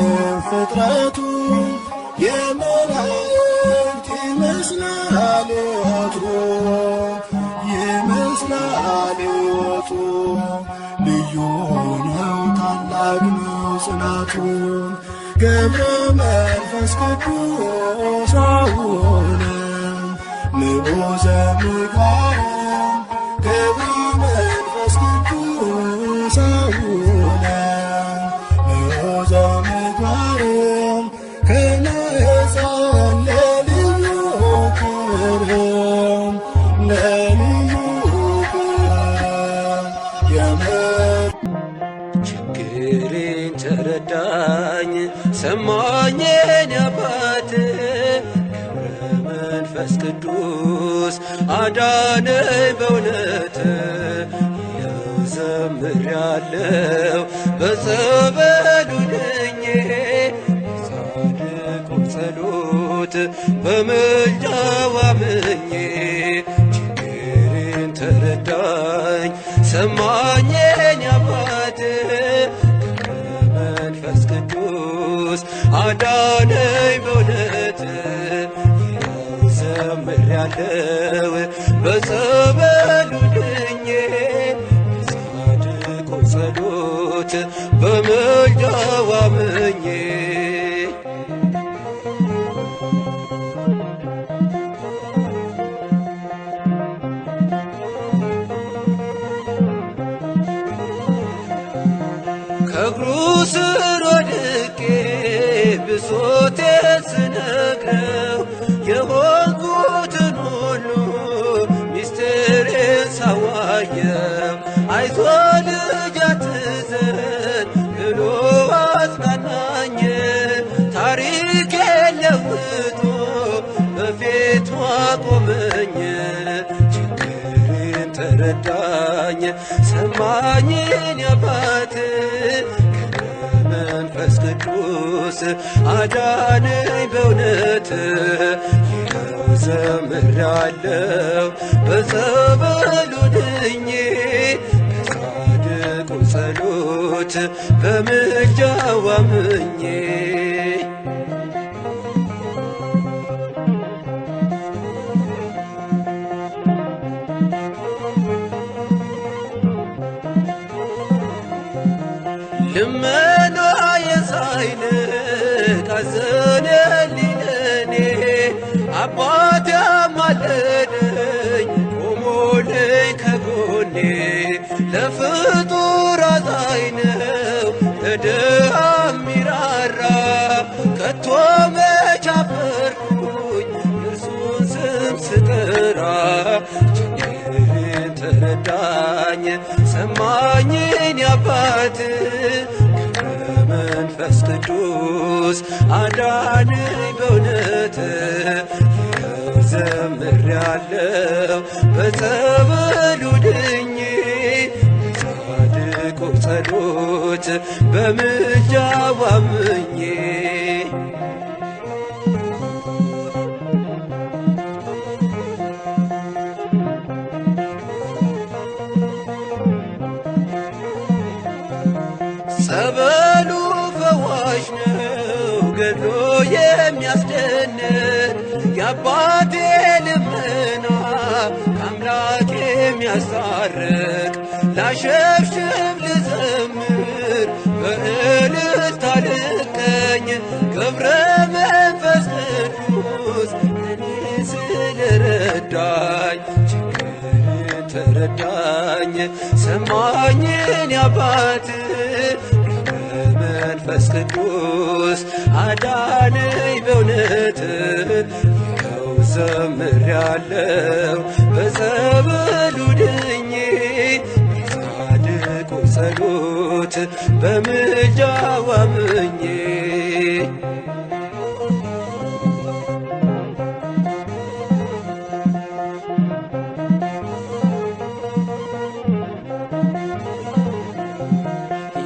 ፍጥረቱ የመላእክት ይመስላል ሕይወቱ ይመስላል ሕይወቱ ልዩ ነው ታላቅ ነው ጽናቱ ገብረ መንፈስ ቅዱስ አቡነ ንዑዘ ምግባር ገብረ መንፈስ ቅዱስ አቡነ ንዑዘ ምግባር ከማኅፀን ለልዩ ክብር ለልዩ ክብር ችግሬን ተረዳኝ ሰማኝን አባት ገብረ መንፈስ ቅዱስ አዳነኝ በእውነት ያው ዘምሬአለሁ በጸበሉ ድኜ በጻድቁ ጸሎት በምልጃው አምኜ ችግሬን ተረዳኝ ሰማኝን አባት መንፈስ ቅዱስ አዳነኝ በእውነት ያው ዘምሬአለሁ በጸበሉ ድኜ በጻድቁ ጸሎት በምልጃው አምኜ ከእግሩ ስር ወድቄ ብሶቴን ስነግረው የሆንኩትን ሁሉ ሚስጥሬን ሳዋየው አይዞ ልጅ አትዘን ብሎ አጽናናኝ ታሪኬን ለውጦ በፊቱ አቆመኝ ችግሬን ተረዳኝ ሰማኝን አባት መንፈስ ቅዱስ አዳነኝ በእውነት ይኸው ዘምሬአለሁ በጸበሉ ድኜ በጻድቁ ጸሎት በምልጃው አምኜ ልመኗ የሳይንቅ አዘነልኝ ለኔ አባቴ አማለደኝ ቆሞልኝ ከጎኔ ለፍጡር አዛኝ ነው ለድሃ ሚራራ ከቶ መች አፈርኩኝ የእርሱን ስም ስጠራ ችግሬን ተረዳኝ ሰማኝን ያባት መንፈስ ቅዱስ አዳነኝ በእውነት ይኸው ዘምሬአለሁ በጸበሉ ድኜ በጻድቁ ጸሎት በምልጃው አምኜ ጸበሉ ፈዋሽ ነው ገድሎ የሚያስደንቅ የአባቴ ልመና ከአምላክ የሚያስታርቅ ላሸብሽብ ልዘምር በእልልታ ልቀኝ ገብረ መንፈስ ቅዱስ እኔ ስለረዳኝ ችግሬን ተረዳኝ ሰማኝን ያባት መንፈስ ቅዱስ አዳነኝ በእውነት ይኸው ዘምሬአለሁ በጸበሉ ድኜ በጻድቁ ጸሎት በምልጃው አምኜ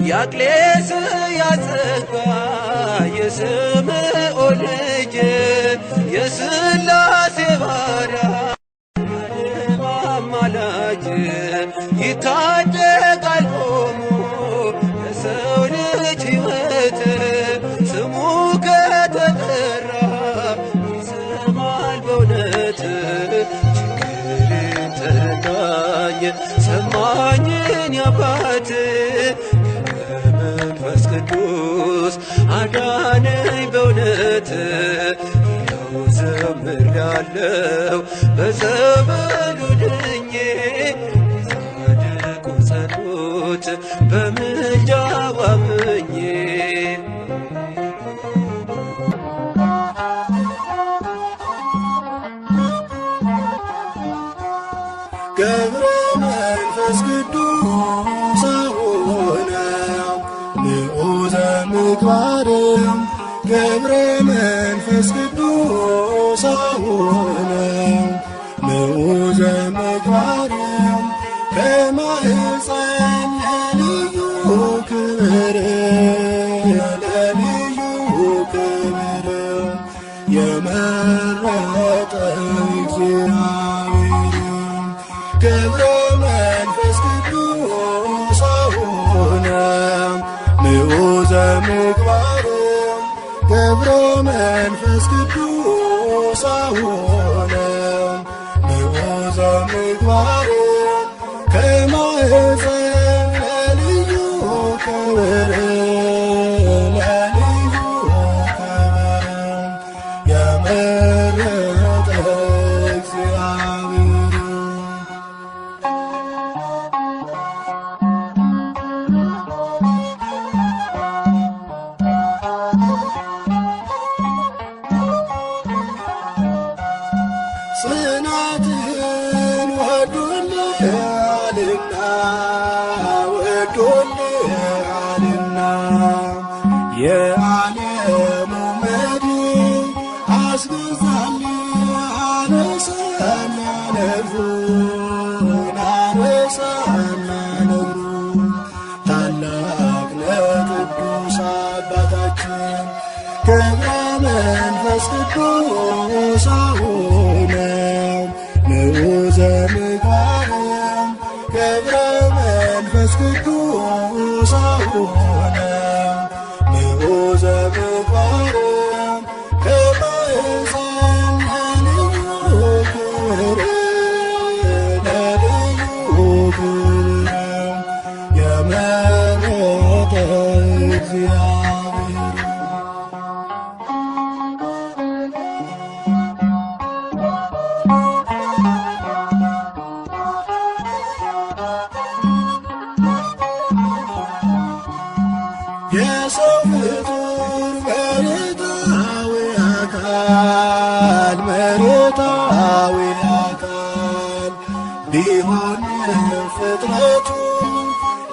ያቅሌስ ያጸጋ የስምዖን ልጅ የሥላሴ ባሪያ የዓለም አማላጅ ይታደጋል ቆሞ ለሰው ልጅ ሕይወት ስሙ ከተጠራ ይሰማል በእውነት ችግሬን ተረዳኝ ሰማኝን ያባት መንፈስ ቅዱስ አዳነኝ በእውነት ይኸው ዘምሬአለሁ በጸበሉ ድኜ በጻድቁ ጸሎት በምልጃው አምኜ ገብረ መንፈስ ቅዱስ ሆነ ንዑዘ ምግባርም ገብረ መንፈስ ቅዱስ ሆነ ንዑዘ ምግባርም ከማኅፀን ለልዩ ክብር ለልዩ ክብር የመረጠ እግዚአብሔር ገብረ መንፈስ ቅዱስ ሆነ ንዑዘ ምግባርም ገብረ መንፈስ ቅዱስ ሆነ ንዑዘ ምግባርም ከማኅፀን ለልዩ ክብር ለልዩ ክብር የመረጠ እግዚአብሔር ጽናትን ወዶልሃልና ወዶልሃልና የዓለሙ መድን አስገዛልህ አነሳና ነግሩን አነሳና ነግሩን ታላቅ ለቅዱስ አባታችን ገብረ መንፈስ ቅዱስ ሆነ ንዑዘ ምግባርም ገብረ መንፈስ ቅዱስ ሆነ ንዑዘ ምግባርም ከማኅፀን ለልዩ ክብር ለልዩ ክብር የመረጠ እግዚአብሔር የሰው ፍጡር መሬታዊ አካል መሬታዊ አካል ቢሆንም ፍጥረቱ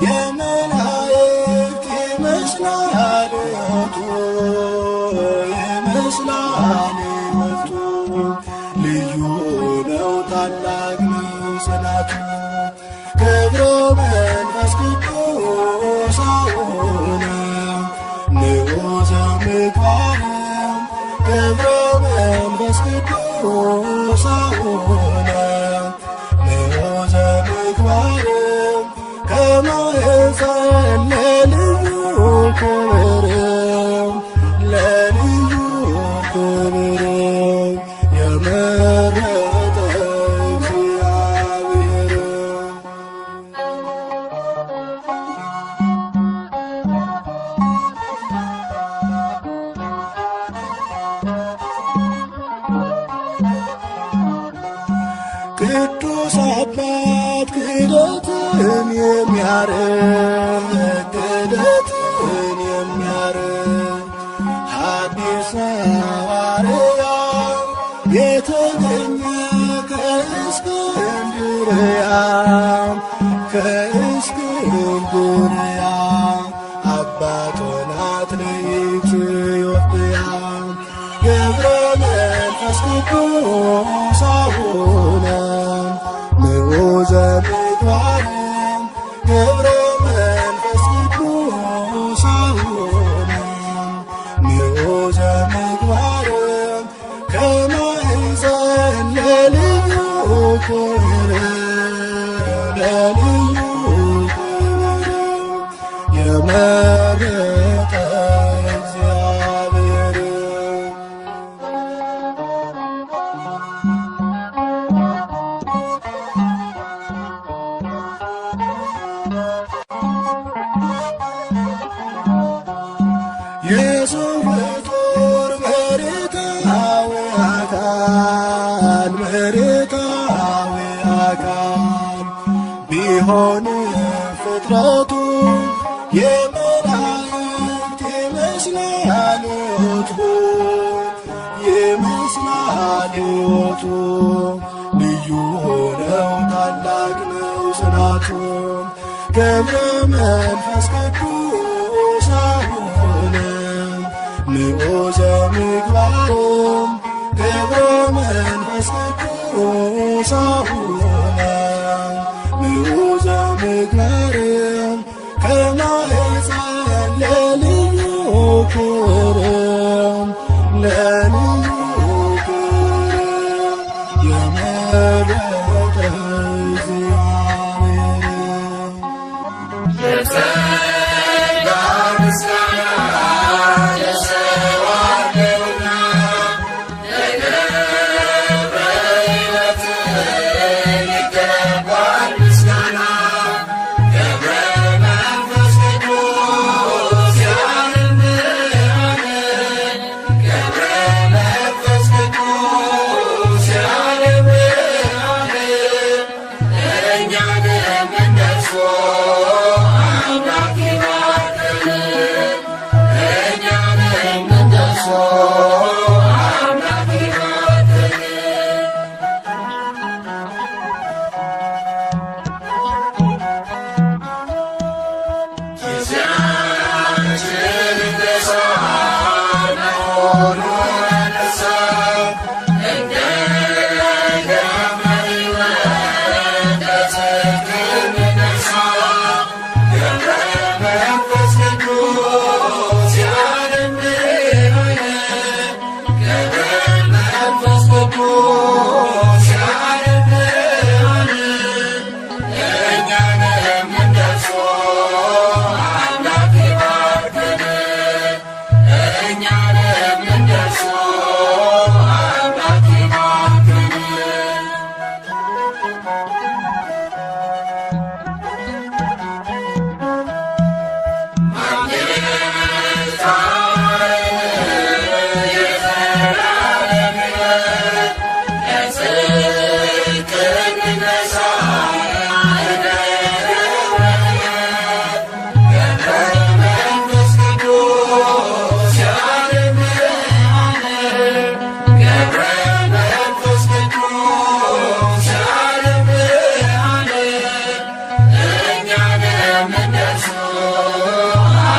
የመላእክት ይመስላል ሕይወቱ ይመስላል ሕይወቱ ልዩ ነው ታላቅ ነው ጽናቱ ገብረ መንፈስ ቅዱስ አቡነ ንዑሰ ምግባር ገብረ መንፈስ ቅዱስ አቡነ ንዑሰ ምግባር ከማኅፀን ለልዩ ክብር ለልዩ ክብር የመረጠ እግዚአብሔር ቅዱስ አባት ክህደትን የሚያርቅ ክህደትን የሚያርቅ ሐዲስ ሐዋርያ የተገኘ ከእስክንድርያ ከእስክንድርያ አባቶናት ለኢትዮጵያ ገብረ መንፈስ ቅዱስ አቡነ ንዑሰ ምግባር ገብረ መንፈስ ቅዱስ አቡነ ንዑሰ ምግባር ከማኅፀን ለልዩ ክብር ለልዩ ክብር የመረጠ እግዚአብሔር የሰው ፍጡር መሬታዊ አካል መሬታዊ አካል ቢሆንም ፍጥረቱ የመላእክት ይመስላል ሕይወቱ ይመስላል ሕይወቱ ልዩ ነው ታላቅ ነው ጽናቱ ገብረ መንፈስ ቅዱስ አቡነ ንዑሰ ምግባር ገብረ መንፈስ ቅዱስ አቡነ ንዑሰ ምግባር ከማኅፀን ለልዩ ክብር ለልዩ ክብር የመረጠ እኛ ለምን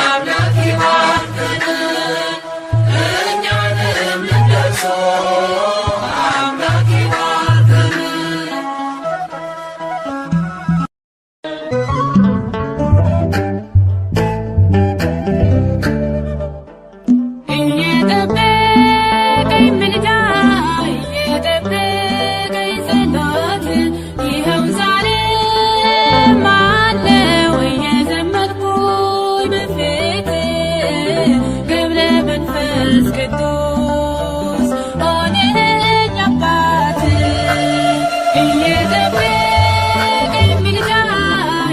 አምላክ ይባርከን እኛንም ልንደርሶ አምላክ ይባርከን እየጠበቀኝ ምልጃ እየጠበቀኝ ጸሎት ይኸው ዛሬም አለው እየዘመርኩኝ በፊትህ ገብረ መንፈስ ቅዱስ ሆነኝ አባት እየጠበቀኝ ምልጃ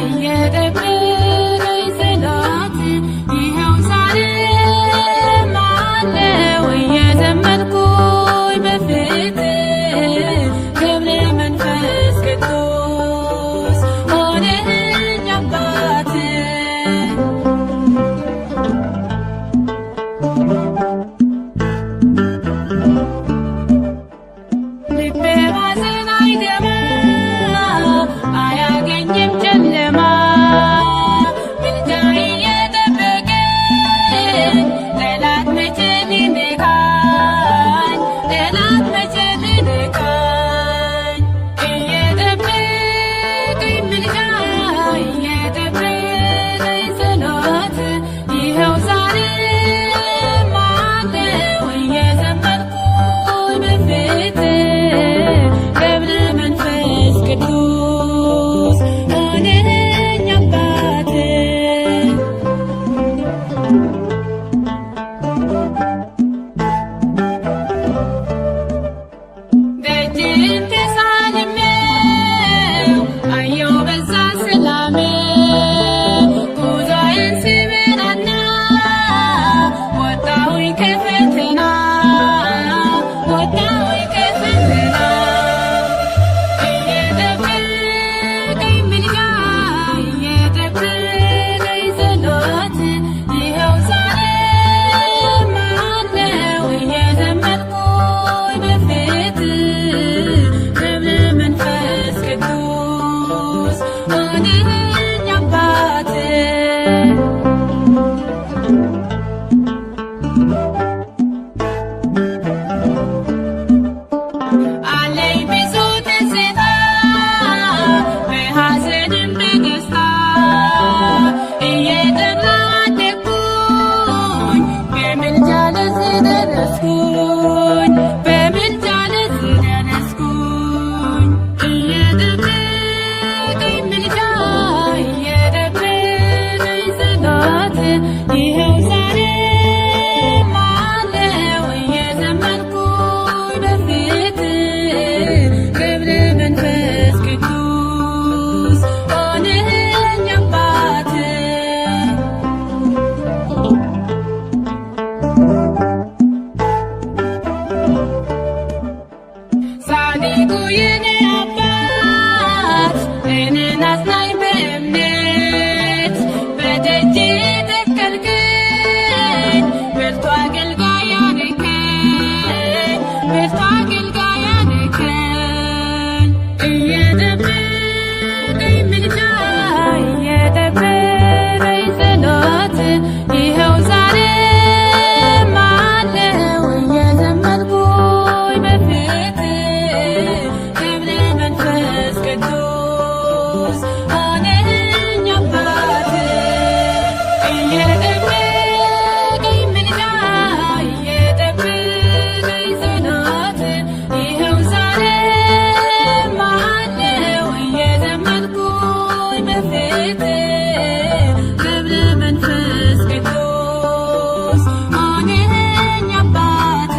እየጠበቀኝ ጸሎት ይኸው ዛሬም አለው እየዘመርኩኝ በፊትህ ገብረ መንፈስ ቅዱስ ሆነኝ አባት ልቤ ባዘን አይገባ አያገኝም ጨለማ ምልጃህ እየጠበቀኝ ጠላት መቼ ሊነካኝ ጠላት መቼ ሊነካኝ እየጠበቀኝ ምልጃህ እየጠበቀኝ ጸሎት ይኸው ዛሬም አለው እየዘመርኩኝ በፊትህ ገብረ መንፈስ ቅዱስ ሆነኝ አባት ደጅህን ተሳልሜው አየሁ በዛ ሰላሜ ጉዞዬን ስበራና ወጣሁኝ ከፈተና ወጣሁኝ ከፈተና እየጠበቀኝ ምልጃህ እየጠበቀኝ ጸሎት ይኸው ዛሬም አለው እየዘመርኩኝ በፊትህ ገብረ መንፈስ ቅዱስ ሆነኝ አባት አለኝ ብዙ ትዝታ በሐዘንም በደስታ እየተራደኩኝ በምልጃ ለዚህ ደረስኩኝ በምልጃ ለዚህ ደረስኩኝ እየጠበቀኝ ምልጃህ እየጠበቀኝ ጸሎት ይኸው ዛሬም አለው እየዘመርኩኝ በፊትህ ገብረ መንፈስ ቅዱስ ሆነኝ አባት ጻድቁ የኔ አባት እኔን አጽናኝ በእምነት በደጅ ተከልከኝ ብርቱ አገልጋይ አድርገኝ ብርቱ አገልጋይ አድርገኝ እየጠበቀኝ ምልጃህ እየጠበቀኝ ጸሎት ይኸው ዛሬም አለው እየዘመርኩኝ በፊትህ ገብረ መንፈስ ቅዱስ ሆነኝ አባት እየጠበቀኝ ምልጃህ እየጠበቀኝ ጸሎት ይኸው ዛሬም አለው እየዘመርኩኝ በፊትህ ገብረ መንፈስ ቅዱስ ሆነኝ አባት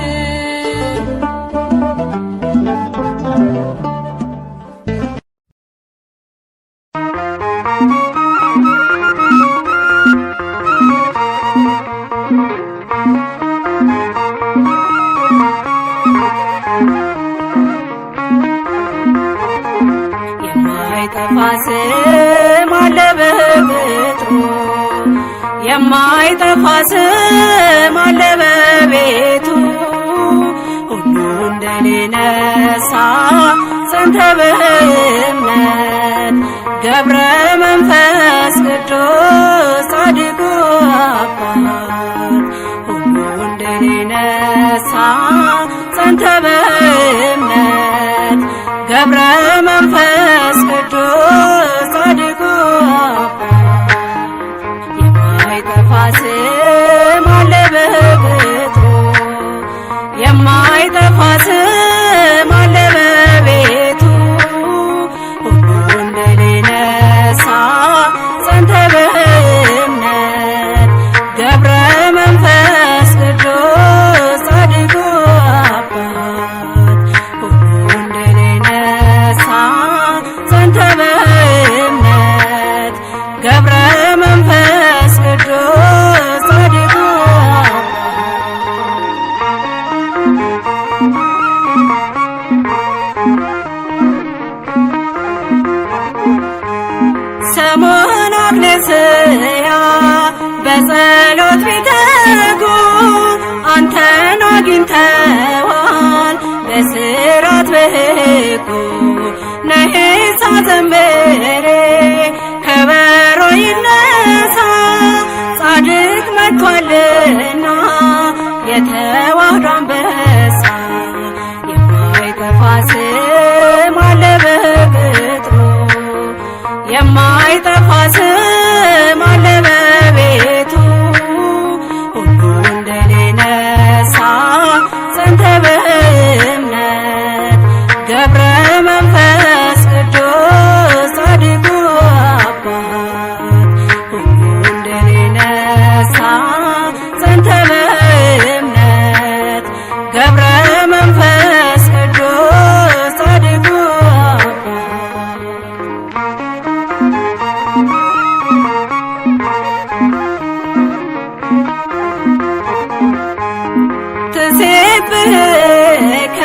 የማይጠፋ ስም አለ በቅጥሩ የማይጠፋ ስም አለ በቤቱ ሁሉ እንደኔነሳ ጸንተ በእምነት ገብረ መንፈስ ቅዱስ ገብረ መንፈስ ቅዱስ ጻድቁ የማይጠፋ ስም አለ በቅጡ የማይጠፋ ስም አለ በቤቱ ሁሉን ድል ነሣ ጸንተ በእምነት ገብረ መንፈስ ቅዱስ ጻድቁ አባት ሁሉን ድል ነሣ ጸንተ በእምነት ገብረ መንፈስ ቅዱስ ጻድቁ ሰሞን አግነስያ በጸሎት ቢተጉ አንተን አግኝተዋል በስራት በሕጉ ነህሳ ዘምሬ ከበሮ ይነሳ ጻድቅ መጥቷልና የተዋህዶ አንበሳ የማይጠፋ ስም አለ በቅጡ የማይጠፋ ስም አለ በቤቱ ሁሉን ድል ነሣ ጸንተ በእምነት ገብረ መንፈስ ቅዱስ ጻድቁ አባት ሁሉን ድል ነሣ ጸንተ በእምነት ገብረ መንፈስ ቅዱስ ጻድቁ ትሴብሕከ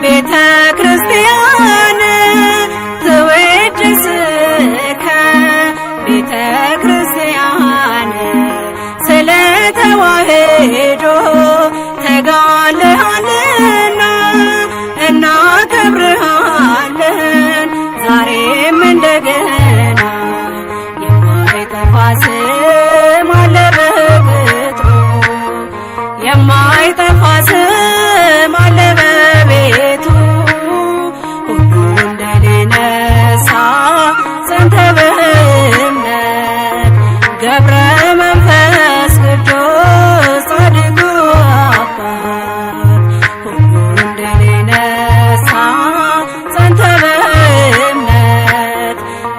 ቤተ ክርስቲያን ትወድስከ ቤተ ክርስቲያን ስለ ተዋሕዶ ተጋድለሃልና እናከብርሃለን ዛሬም እንደገና የማይጠፋ ስም አለ በቅጡ የማይጠፋ ስም አለ በቤቱ ሁሉን ድል ነሣ ጸንተ በእምነት ገብረ መንፈስ ቅዱስ ጻድቁ አባት ሁሉን ድል ነሣ ጸንተ በእምነት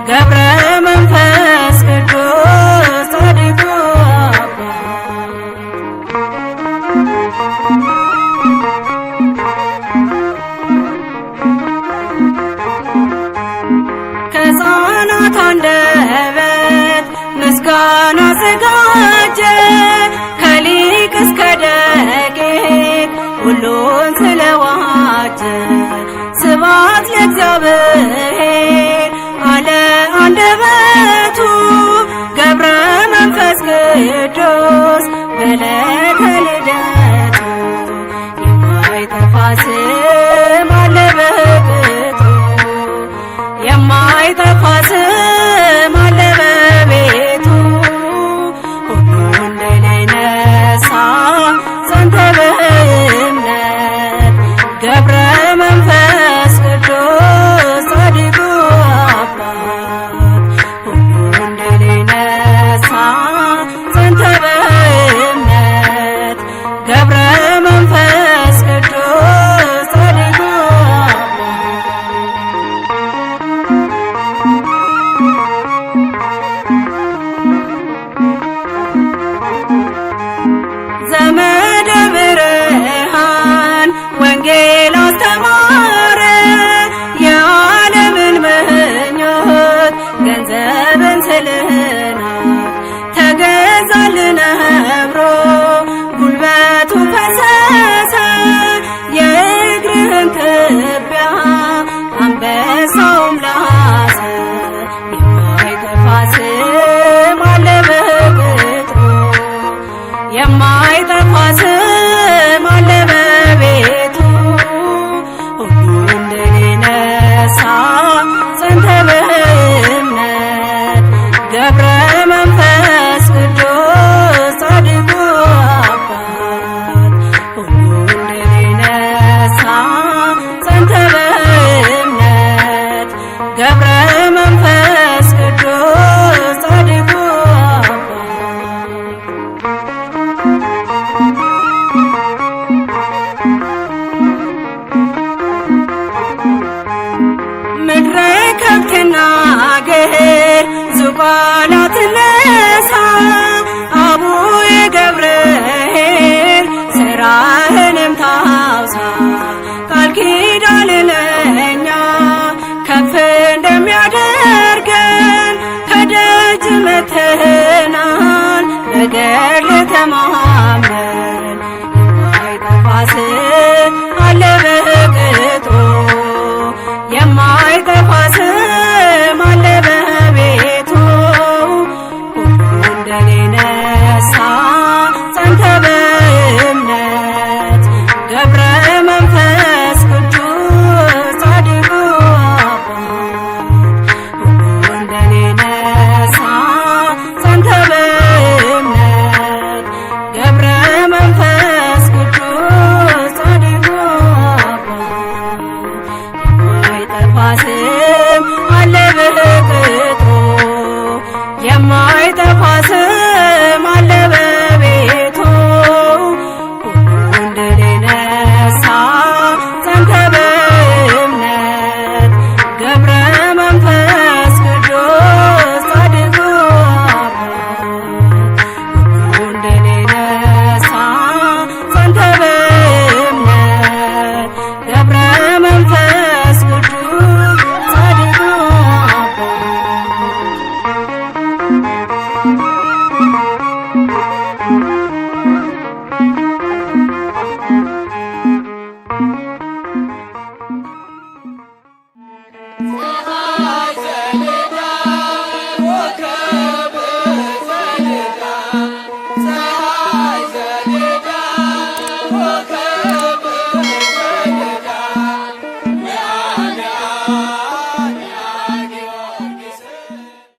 ገብረ መንፈስ ቅዱስ ጻድቁ ከሕፃናት አንደበት ምስጋና ዘጋጀ ከሊቅ እስከ ደቂቅ ሁሉን ስለዋጀ ስብሐት ለእግዚአብሔር አለ አንደበቱ ገብረ መንፈስ ቅዱስ በዕለተ ልደቱ የማይጠፋ ስም አለ በቅጡ የማይጠፋ ስም አለ በቤቱ ሁሉን ድል ነሣ ጸንተ በእምነት ገብረ መንፈስ ቅዱስ ጻድቁ አባት ሁሉን ድል ነሣ ጸንተ በእምነት ገብረ መንፈስ ቅዱስ ጻድቁ ዘመደ ብርሃን ወንጌል አስተማረ የዓለምን ምኞት ገንዘብን ስልናት ተገዛልን አብሮ ጉልበቱ ፈሰሰ የእግርህን ትቢያ አንበሳውም ላሰ የማይጠፋ ስም አለ በቅጡ የማይጠፋ ስም አለ በቤቱ ሁሉን ድል ነሣ ጸንተ በእምነት ገብረ መንፈስ ቅዱስ ጻድቁ አባት ሁሉን የሚተማመን የማይጠፋ ስም አለ በቅጡ የማይጠፋ ስም አለ በቤቱ ሁሉ እንደኔ ነሳ